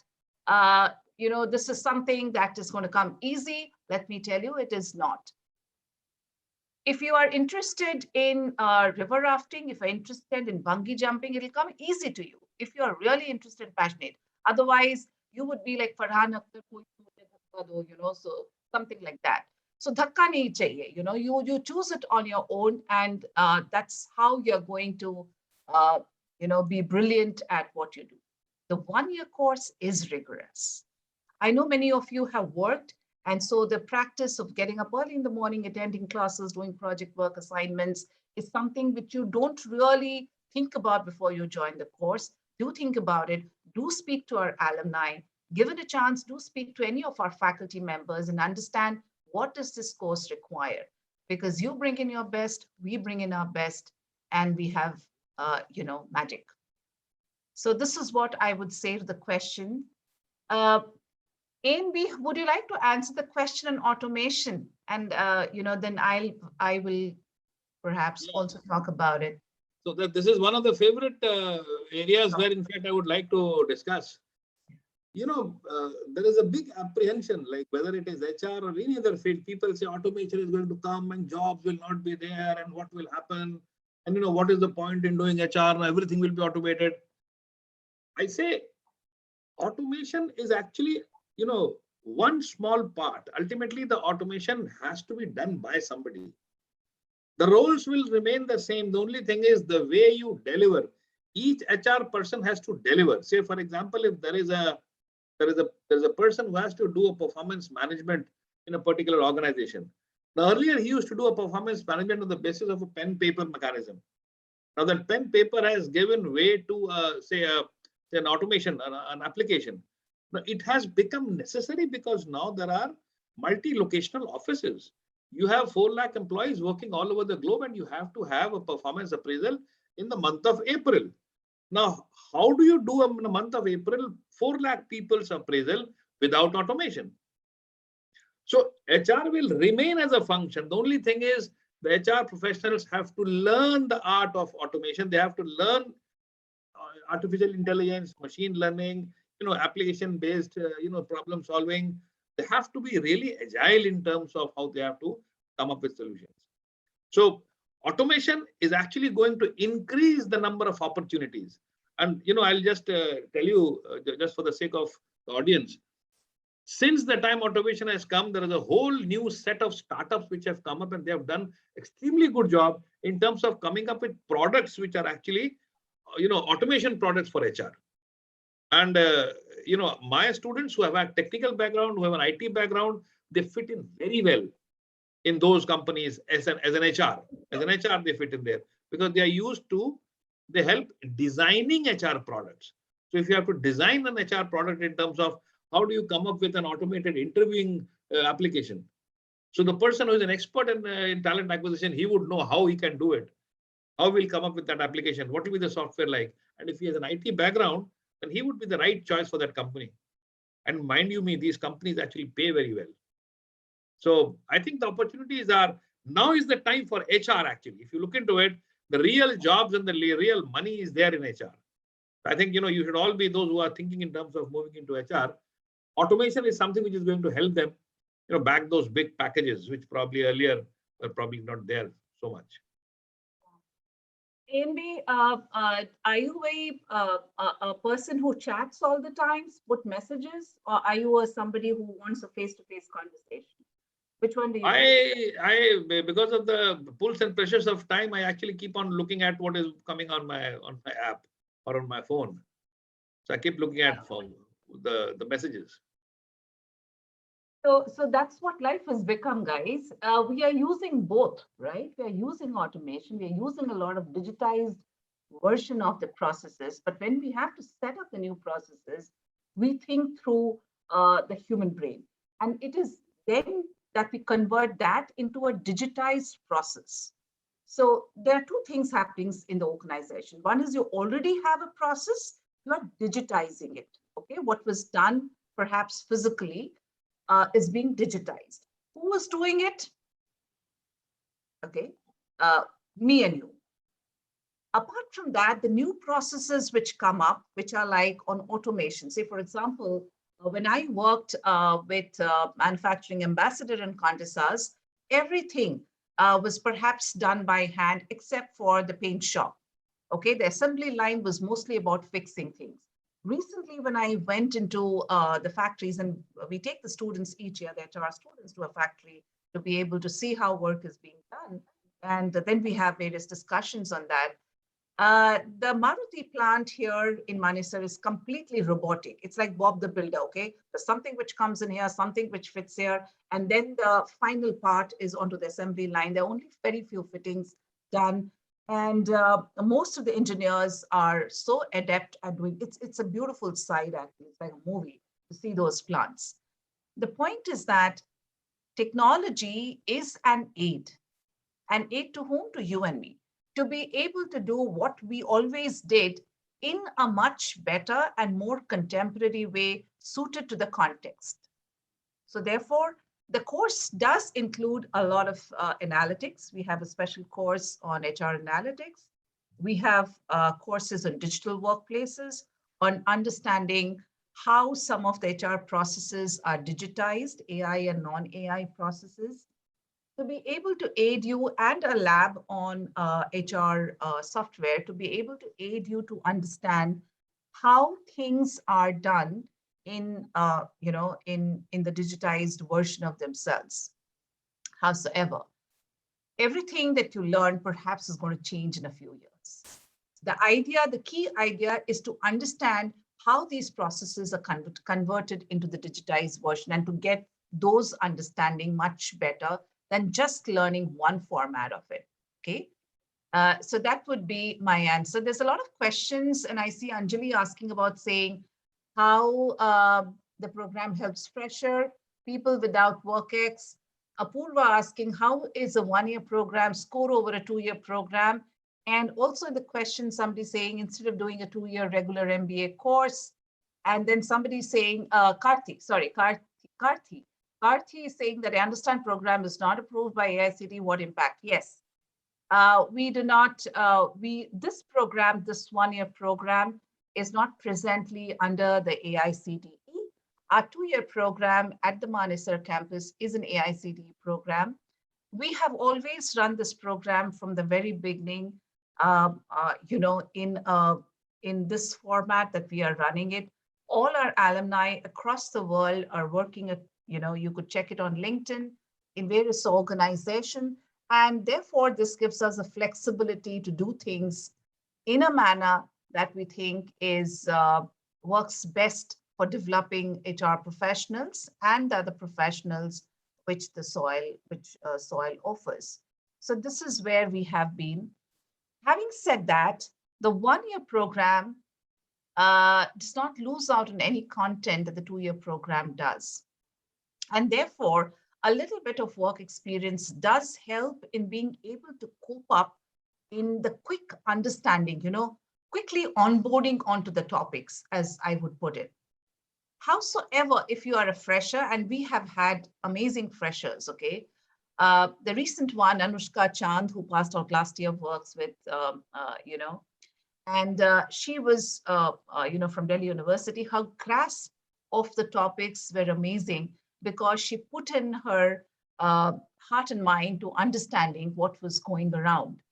this is something that is going to come easy, let me tell you, it is not. If you are interested in river rafting, if you're interested in bungee jumping, it'll come easy to you. If you are really interested and passionate, otherwise you would be like Farhan Akhtar, so something like that. So dhakka nahi chahiye, you choose it on your own, and that's how you're going to, be brilliant at what you do. The 1 year course is rigorous. I know many of you have worked, and so the practice of getting up early in the morning, attending classes, doing project work assignments is something which you don't really think about before you join the course. Do think about it. Do speak to our alumni. Give it a chance. Do speak to any of our faculty members and understand, what does this course require? Because you bring in your best, we bring in our best, and we have, magic. So this is what I would say to the question. ANB, would you like to answer the question on automation? And then I will perhaps also talk about it. So this is one of the favorite areas where, in fact, I would like to discuss. There is a big apprehension, like whether it is HR or any other field. People say automation is going to come and jobs will not be there, and what will happen? And what is the point in doing HR? Everything will be automated. I say automation is actually, one small part. Ultimately, the automation has to be done by somebody. The roles will remain the same. The only thing is the way you deliver. Each HR person has to deliver. Say, for example, if there is a person who has to do a performance management in a particular organization. Now, earlier he used to do a performance management on the basis of a pen paper mechanism. Now that pen paper has given way to say an automation, an application. Now it has become necessary because now there are multi-locational offices. You have 4 lakh employees working all over the globe, and you have to have a performance appraisal in the month of April. Now, how do you do in the month of April 4 lakh people's appraisal without automation? So HR will remain as a function. The only thing is the HR professionals have to learn the art of automation. They have to learn artificial intelligence, machine learning, application-based, problem solving. They have to be really agile in terms of how they have to come up with solutions. So automation is actually going to increase the number of opportunities. And, I'll just tell you, just for the sake of the audience, since the time automation has come, there is a whole new set of startups which have come up, and they have done extremely good job in terms of coming up with products which are actually, automation products for HR. And, my students who have a technical background, who have an IT background, they fit in very well in those companies as an HR. As an HR, they fit in there because they are used to, they help designing HR products. So if you have to design an HR product in terms of how do you come up with an automated interviewing application? So the person who is an expert in talent acquisition, he would know how he can do it. How will come up with that application? What will be the software like? And if he has an IT background, then he would be the right choice for that company. And mind you me, these companies actually pay very well. So I think the opportunities are, now is the time for HR actually. If you look into it, the real jobs and the real money is there in HR. I think, you should all be those who are thinking in terms of moving into HR. Automation is something which is going to help them, back those big packages, which probably earlier were probably not there so much. Amy, are you a person who chats all the time, put messages, or are you somebody who wants a face-to-face conversation? Which one do you Because of the pulls and pressures of time, I actually keep on looking at what is coming on my app or on my phone. So I keep looking at the messages. So that's what life has become, guys. We are using both, right? We are using automation. We are using a lot of digitized version of the processes. But when we have to set up the new processes, we think through the human brain. And it is then that we convert that into a digitized process. So there are two things happening in the organization. One is you already have a process, you are digitizing it. Okay, what was done perhaps physically is being digitized. Who was doing it? Okay, me and you. Apart from that, the new processes which come up, which are like on automation. Say, for example, when I worked with manufacturing ambassador in Condesas, everything was perhaps done by hand except for the paint shop. Okay, the assembly line was mostly about fixing things. Recently, when I went into the factories, and we take the students each year, they are our students to a factory to be able to see how work is being done. And then we have various discussions on that. The Maruti plant here in Manesar is completely robotic. It's like Bob the Builder, okay? There's something which comes in here, something which fits here, and then the final part is onto the assembly line. There are only very few fittings done. And most of the engineers are so adept at doing it. It's a beautiful sight, actually. It's like a movie to see those plants. The point is that technology is an aid. An aid to whom? To you and me. To be able to do what we always did in a much better and more contemporary way suited to the context. So therefore, the course does include a lot of analytics. We have a special course on HR analytics. We have courses on digital workplaces, on understanding how some of the HR processes are digitized, AI and non-AI processes, to be able to aid you, and a lab on HR software to be able to aid you to understand how things are done in the digitized version of themselves. Howsoever, everything that you learn perhaps is going to change in a few years. The key idea is to understand how these processes are converted into the digitized version, and to get those understanding much better than just learning one format of it. Okay. So that would be my answer. There's a lot of questions, and I see Anjali asking about saying how the program helps fresher people without WorkX. Apurva asking how is a one-year program score over a two-year program? And also in the question, somebody saying instead of doing a two-year regular MBA course, and then somebody saying, Karthi is saying that I understand program is not approved by AICTE. What impact? Yes. We do not, this program, this one-year program is not presently under the AICTE. Our two-year program at the Manesar campus is an AICTE program. We have always run this program from the very beginning, in this format that we are running it. All our alumni across the world are working at, you could check it on LinkedIn, in various organizations. And therefore, this gives us a flexibility to do things in a manner that we think is works best for developing HR professionals and the other professionals which soil offers. So this is where we have been. Having said that, the one-year program does not lose out on any content that the two-year program does. And therefore, a little bit of work experience does help in being able to cope up in the quick understanding, quickly onboarding onto the topics, as I would put it. Howsoever, if you are a fresher, and we have had amazing freshers, okay? The recent one, Anushka Chand, who passed out last year, works with, and she was, from Delhi University. Her grasp of the topics were amazing because she put in her heart and mind to understanding what was going around,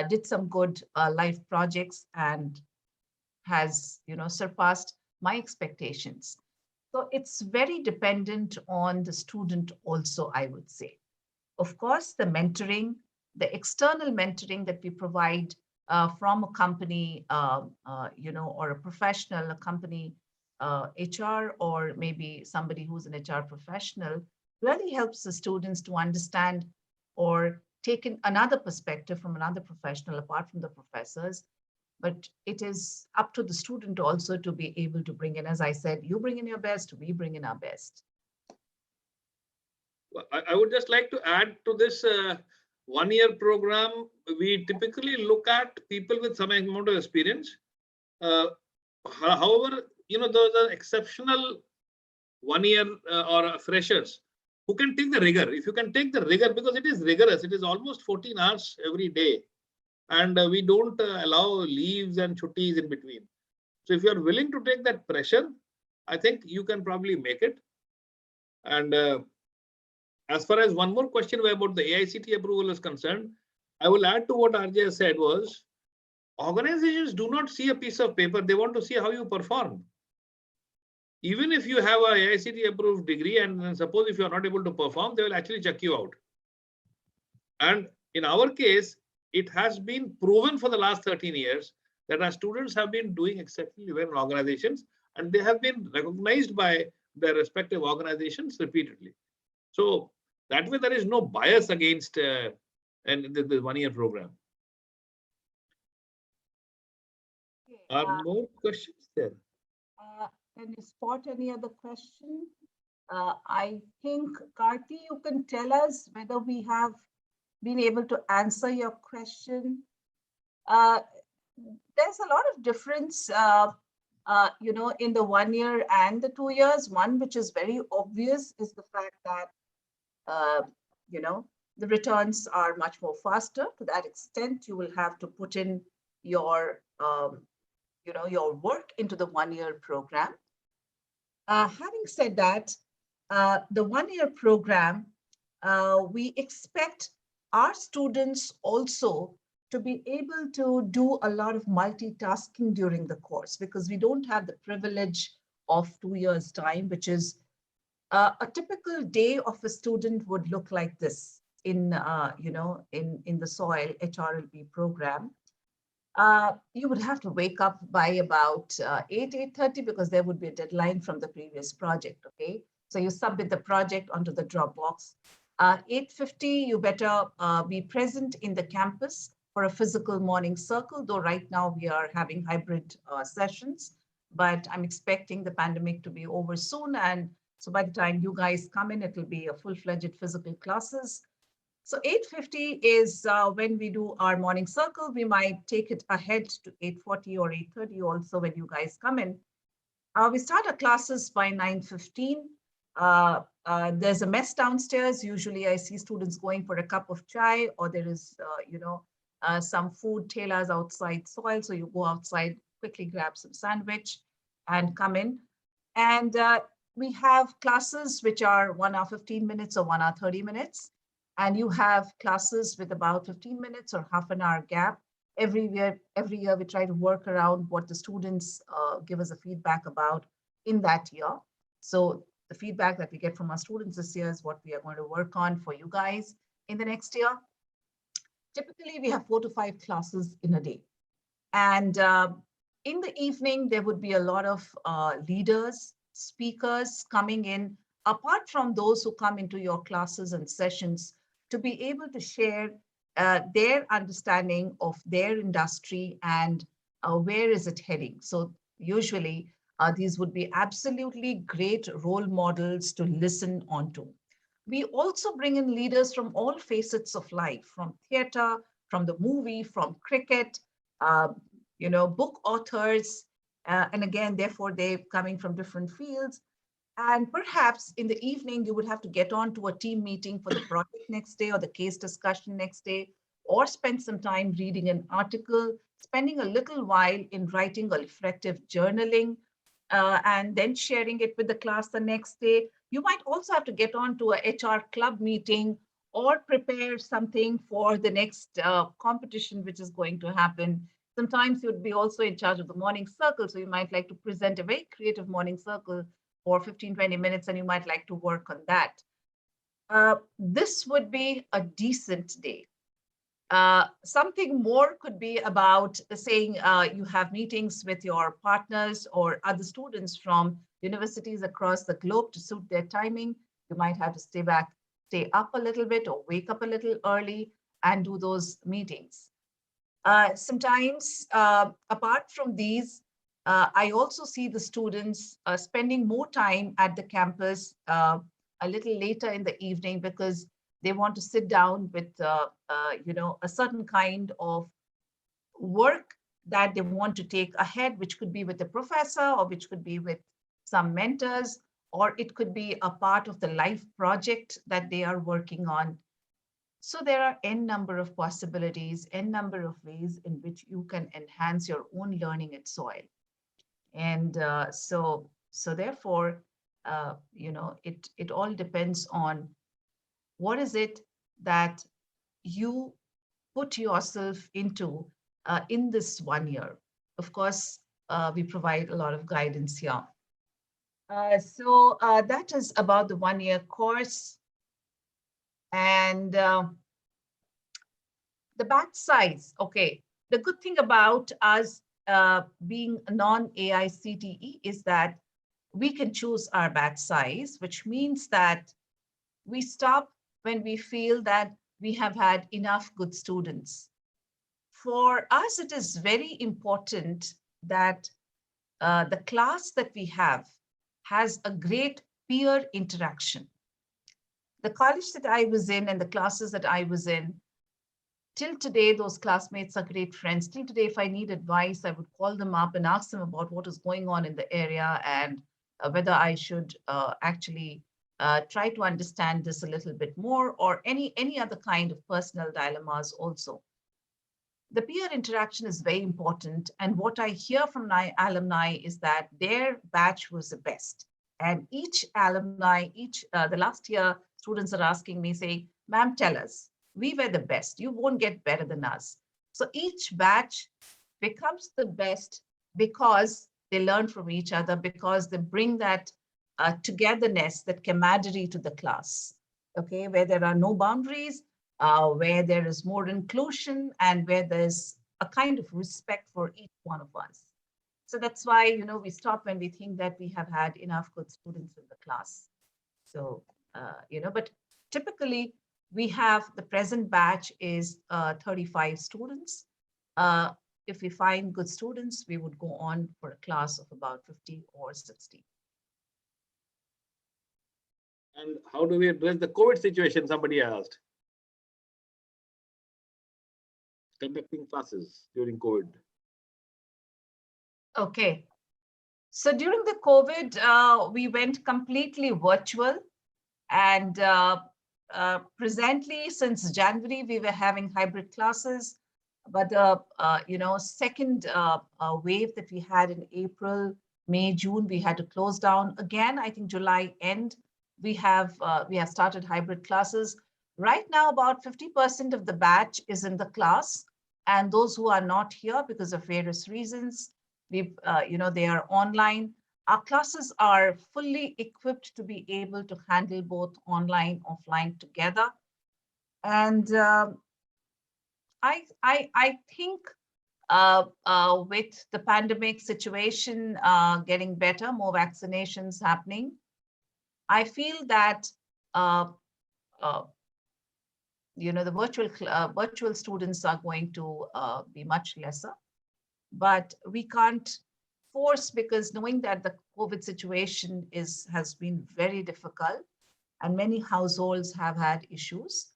did some good life projects, and has, surpassed my expectations. So it's very dependent on the student also, I would say. Of course, the mentoring, the external mentoring that we provide from a company, or a professional, a company HR, or maybe somebody who's an HR professional, really helps the students to understand or take in another perspective from another professional apart from the professors. But it is up to the student also to be able to bring in, as I said, you bring in your best, we bring in our best. I would just like to add to this 1-year program. We typically look at people with some amount of experience. However, those are exceptional 1-year or freshers who can take the rigor. If you can take the rigor, because it is rigorous, it is almost 14 hours every day. And we don't allow leaves and chuttis in between. So if you are willing to take that pressure, I think you can probably make it. And as far as one more question about the AICTE approval is concerned, I will add to what RJ said was, organizations do not see a piece of paper, they want to see how you perform. Even if you have a AICTE approved degree, and then suppose if you are not able to perform, they will actually check you out. And in our case, it has been proven for the last 13 years that our students have been doing exceptionally well in organizations, and they have been recognized by their respective organizations repeatedly. So that way, there is no bias against the 1-year program. Are more questions there? Can you spot any other question? I think, Karti, you can tell us whether we have been able to answer your question. There's a lot of difference, in the 1 year and the 2 years. One which is very obvious is the fact that, the returns are much more faster. To that extent, you will have to put in your, your work into the 1-year program. Having said that, the 1-year program, we expect our students also to be able to do a lot of multitasking during the course, because we don't have the privilege of 2 years' time, which is a typical day of a student would look like this in, in the SOIL HRLP program. You would have to wake up by about 8:30, because there would be a deadline from the previous project, okay? So you submit the project onto the Dropbox. 8:50, you better be present in the campus for a physical morning circle, though right now we are having hybrid sessions, but I'm expecting the pandemic to be over soon. And so by the time you guys come in, it will be a full-fledged physical classes. So 8:50 is when we do our morning circle. We might take it ahead to 8:40 or 8:30 also when you guys come in. We start our classes by 9:15. There's a mess downstairs. Usually I see students going for a cup of chai, or there is, some food tailors outside SOIL. So you go outside, quickly grab some sandwich and come in. And we have classes which are 1 hour 15 minutes or 1 hour 30 minutes. And you have classes with about 15 minutes or half an hour gap. Every year we try to work around what the students give us a feedback about in that year. So the feedback that we get from our students this year is what we are going to work on for you guys in the next year. Typically, we have 4 to 5 classes in a day. And in the evening, there would be a lot of leaders, speakers coming in, apart from those who come into your classes and sessions, to be able to share their understanding of their industry and where is it heading. So usually these would be absolutely great role models to listen onto. We also bring in leaders from all facets of life, from theater, from the movie, from cricket, book authors, and again, therefore, they're coming from different fields. And perhaps in the evening, you would have to get on to a team meeting for the project next day or the case discussion next day, or spend some time reading an article, spending a little while in writing a reflective journaling, and then sharing it with the class the next day. You might also have to get on to a HR club meeting or prepare something for the next competition, which is going to happen. Sometimes you'd be also in charge of the morning circle. So you might like to present a very creative morning circle for 15, 20 minutes, and you might like to work on that. This would be a decent day. Something more could be about saying you have meetings with your partners or other students from universities across the globe to suit their timing. You might have to stay up a little bit or wake up a little early and do those meetings. Sometimes, apart from these, I also see the students spending more time at the campus a little later in the evening because they want to sit down with, a certain kind of work that they want to take ahead, which could be with a professor or which could be with some mentors, or it could be a part of the life project that they are working on. So there are n number of possibilities, n number of ways in which you can enhance your own learning at soil. And so therefore, it all depends on what is it that you put yourself into in this 1 year. Of course, we provide a lot of guidance here. So that is about the 1 year course. And the batch size, okay. The good thing about us being non-AICTE is that we can choose our batch size, which means that we stop when we feel that we have had enough good students. For us, it is very important that the class that we have has a great peer interaction. The college that I was in and the classes that I was in, till today, those classmates are great friends. Till today, if I need advice, I would call them up and ask them about what is going on in the area and whether I should actually try to understand this a little bit more, or any other kind of personal dilemmas also. The peer interaction is very important. And what I hear from my alumni is that their batch was the best. And each alumni, the last year, students are asking me, saying, ma'am, tell us, we were the best. You won't get better than us. So each batch becomes the best because they learn from each other, because they bring that togetherness, that camaraderie to the class, okay, where there are no boundaries, where there is more inclusion, and where there's a kind of respect for each one of us. So that's why, we stop when we think that we have had enough good students in the class. So, but typically we have the present batch is 35 students. If we find good students, we would go on for a class of about 50 or 60. And how do we address the COVID situation? Somebody asked. Conducting classes during COVID. Okay. So during the COVID, we went completely virtual. And presently, since January, we were having hybrid classes. But second wave that we had in April, May, June, we had to close down again. I think July end, we have started hybrid classes. Right now, about 50% of the batch is in the class, and those who are not here because of various reasons, they are online. Our classes are fully equipped to be able to handle both online, offline together. And I think with the pandemic situation getting better, more vaccinations happening, I feel that the virtual students are going to be much lesser, but we can't force, because knowing that the COVID situation has been very difficult and many households have had issues.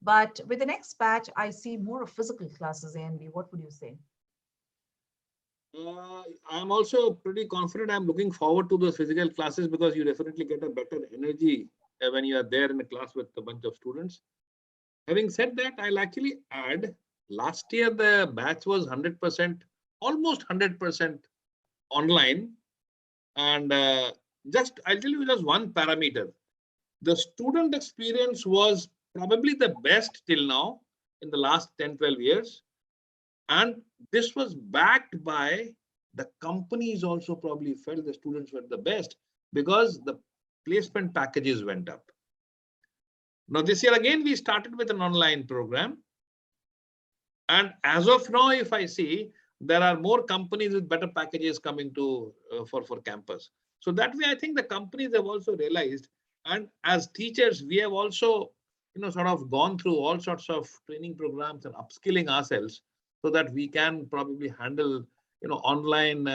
But with the next batch, I see more of physical classes. ANB, what would you say? I'm also pretty confident. I'm looking forward to those physical classes because you definitely get a better energy when you are there in a class with a bunch of students. Having said that, I'll actually add last year the batch was 100%, almost 100% online. And just I'll tell you just one parameter. The student experience was probably the best till now in the last 10, 12 years. And this was backed by the companies also probably felt the students were the best because the placement packages went up. Now, this year again, we started with an online program. And as of now, if I see, there are more companies with better packages coming to for campus. So that way, I think the companies have also realized, and as teachers, we have also, sort of gone through all sorts of training programs and upskilling ourselves so that we can probably handle, online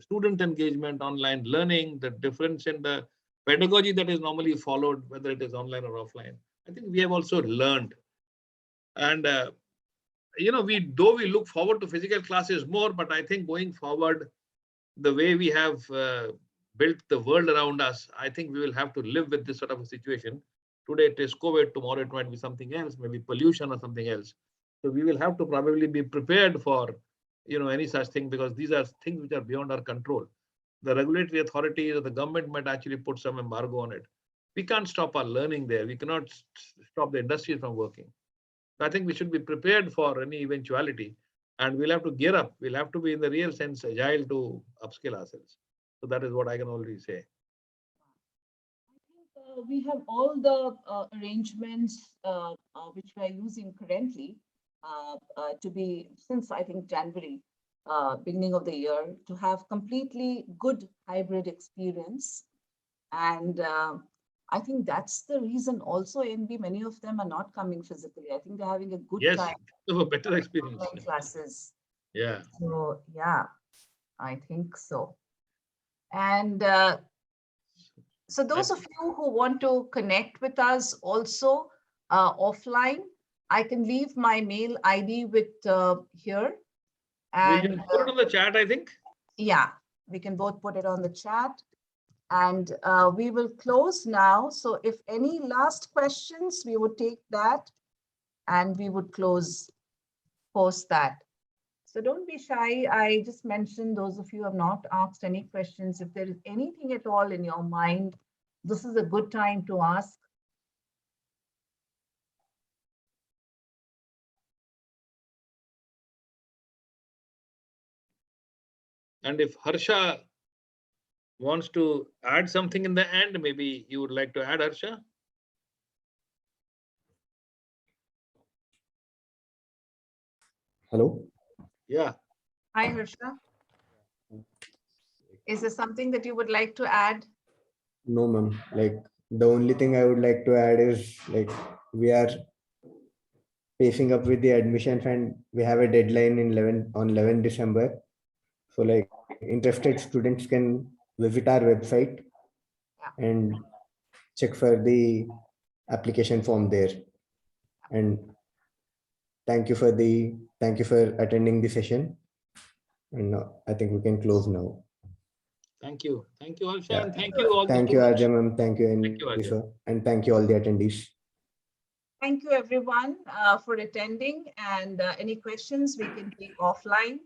student engagement, online learning, the difference in the pedagogy that is normally followed, whether it is online or offline. I think we have also learned, and we look forward to physical classes more, but I think going forward, the way we have built the world around us, I think we will have to live with this sort of a situation. Today it is COVID, tomorrow it might be something else, maybe pollution or something else. So we will have to probably be prepared for any such thing, because these are things which are beyond our control. The regulatory authorities or the government might actually put some embargo on it. We can't stop our learning there. We cannot stop the industries from working. I think we should be prepared for any eventuality, and we'll have to gear up. We'll have to be, in the real sense, agile to upskill ourselves. So that is what I can already say. We have all the arrangements which we are using currently to be, since I think January, beginning of the year, to have completely good hybrid experience. And I think that's the reason also NB, many of them are not coming physically. I think they're having a good Yes, time have a better experience. online classes. Yeah. So yeah, I think so. And so those of you who want to connect with us also offline, I can leave my mail ID with here. We And just put it on the chat, I think. yeah, we can both put it on the chat. And we will close now. So if any last questions, we would take that and we would close post that. So don't be shy. I just mentioned those of you who have not asked any questions. If there is anything at all in your mind, this is a good time to ask. And if Harsha wants to add something in the end, maybe you would like to add, Harsha? Hello? Yeah. Hi, Harsha. Is there something that you would like to add? No, ma'am. Like, the only thing I would like to add is, like, we are pacing up with the admissions and we have a deadline in 11 December. So like interested students can visit our website and check for the application form there. And thank you for attending the session. And I think we can close now. Thank you. Thank you, Harsha. Yeah. And thank you, all the Thank you, students. Arjun, ma'am. Thank you, Thank you, NB, Arjun. sir. And thank you all the attendees. Thank you, everyone, for attending. And any questions we can take offline.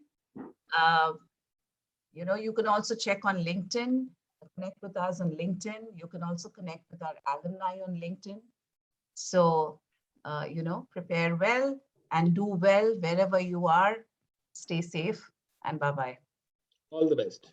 You can also check on LinkedIn, connect with us on LinkedIn. You can also connect with our alumni on LinkedIn. So, prepare well and do well wherever you are. Stay safe and bye-bye. All the best.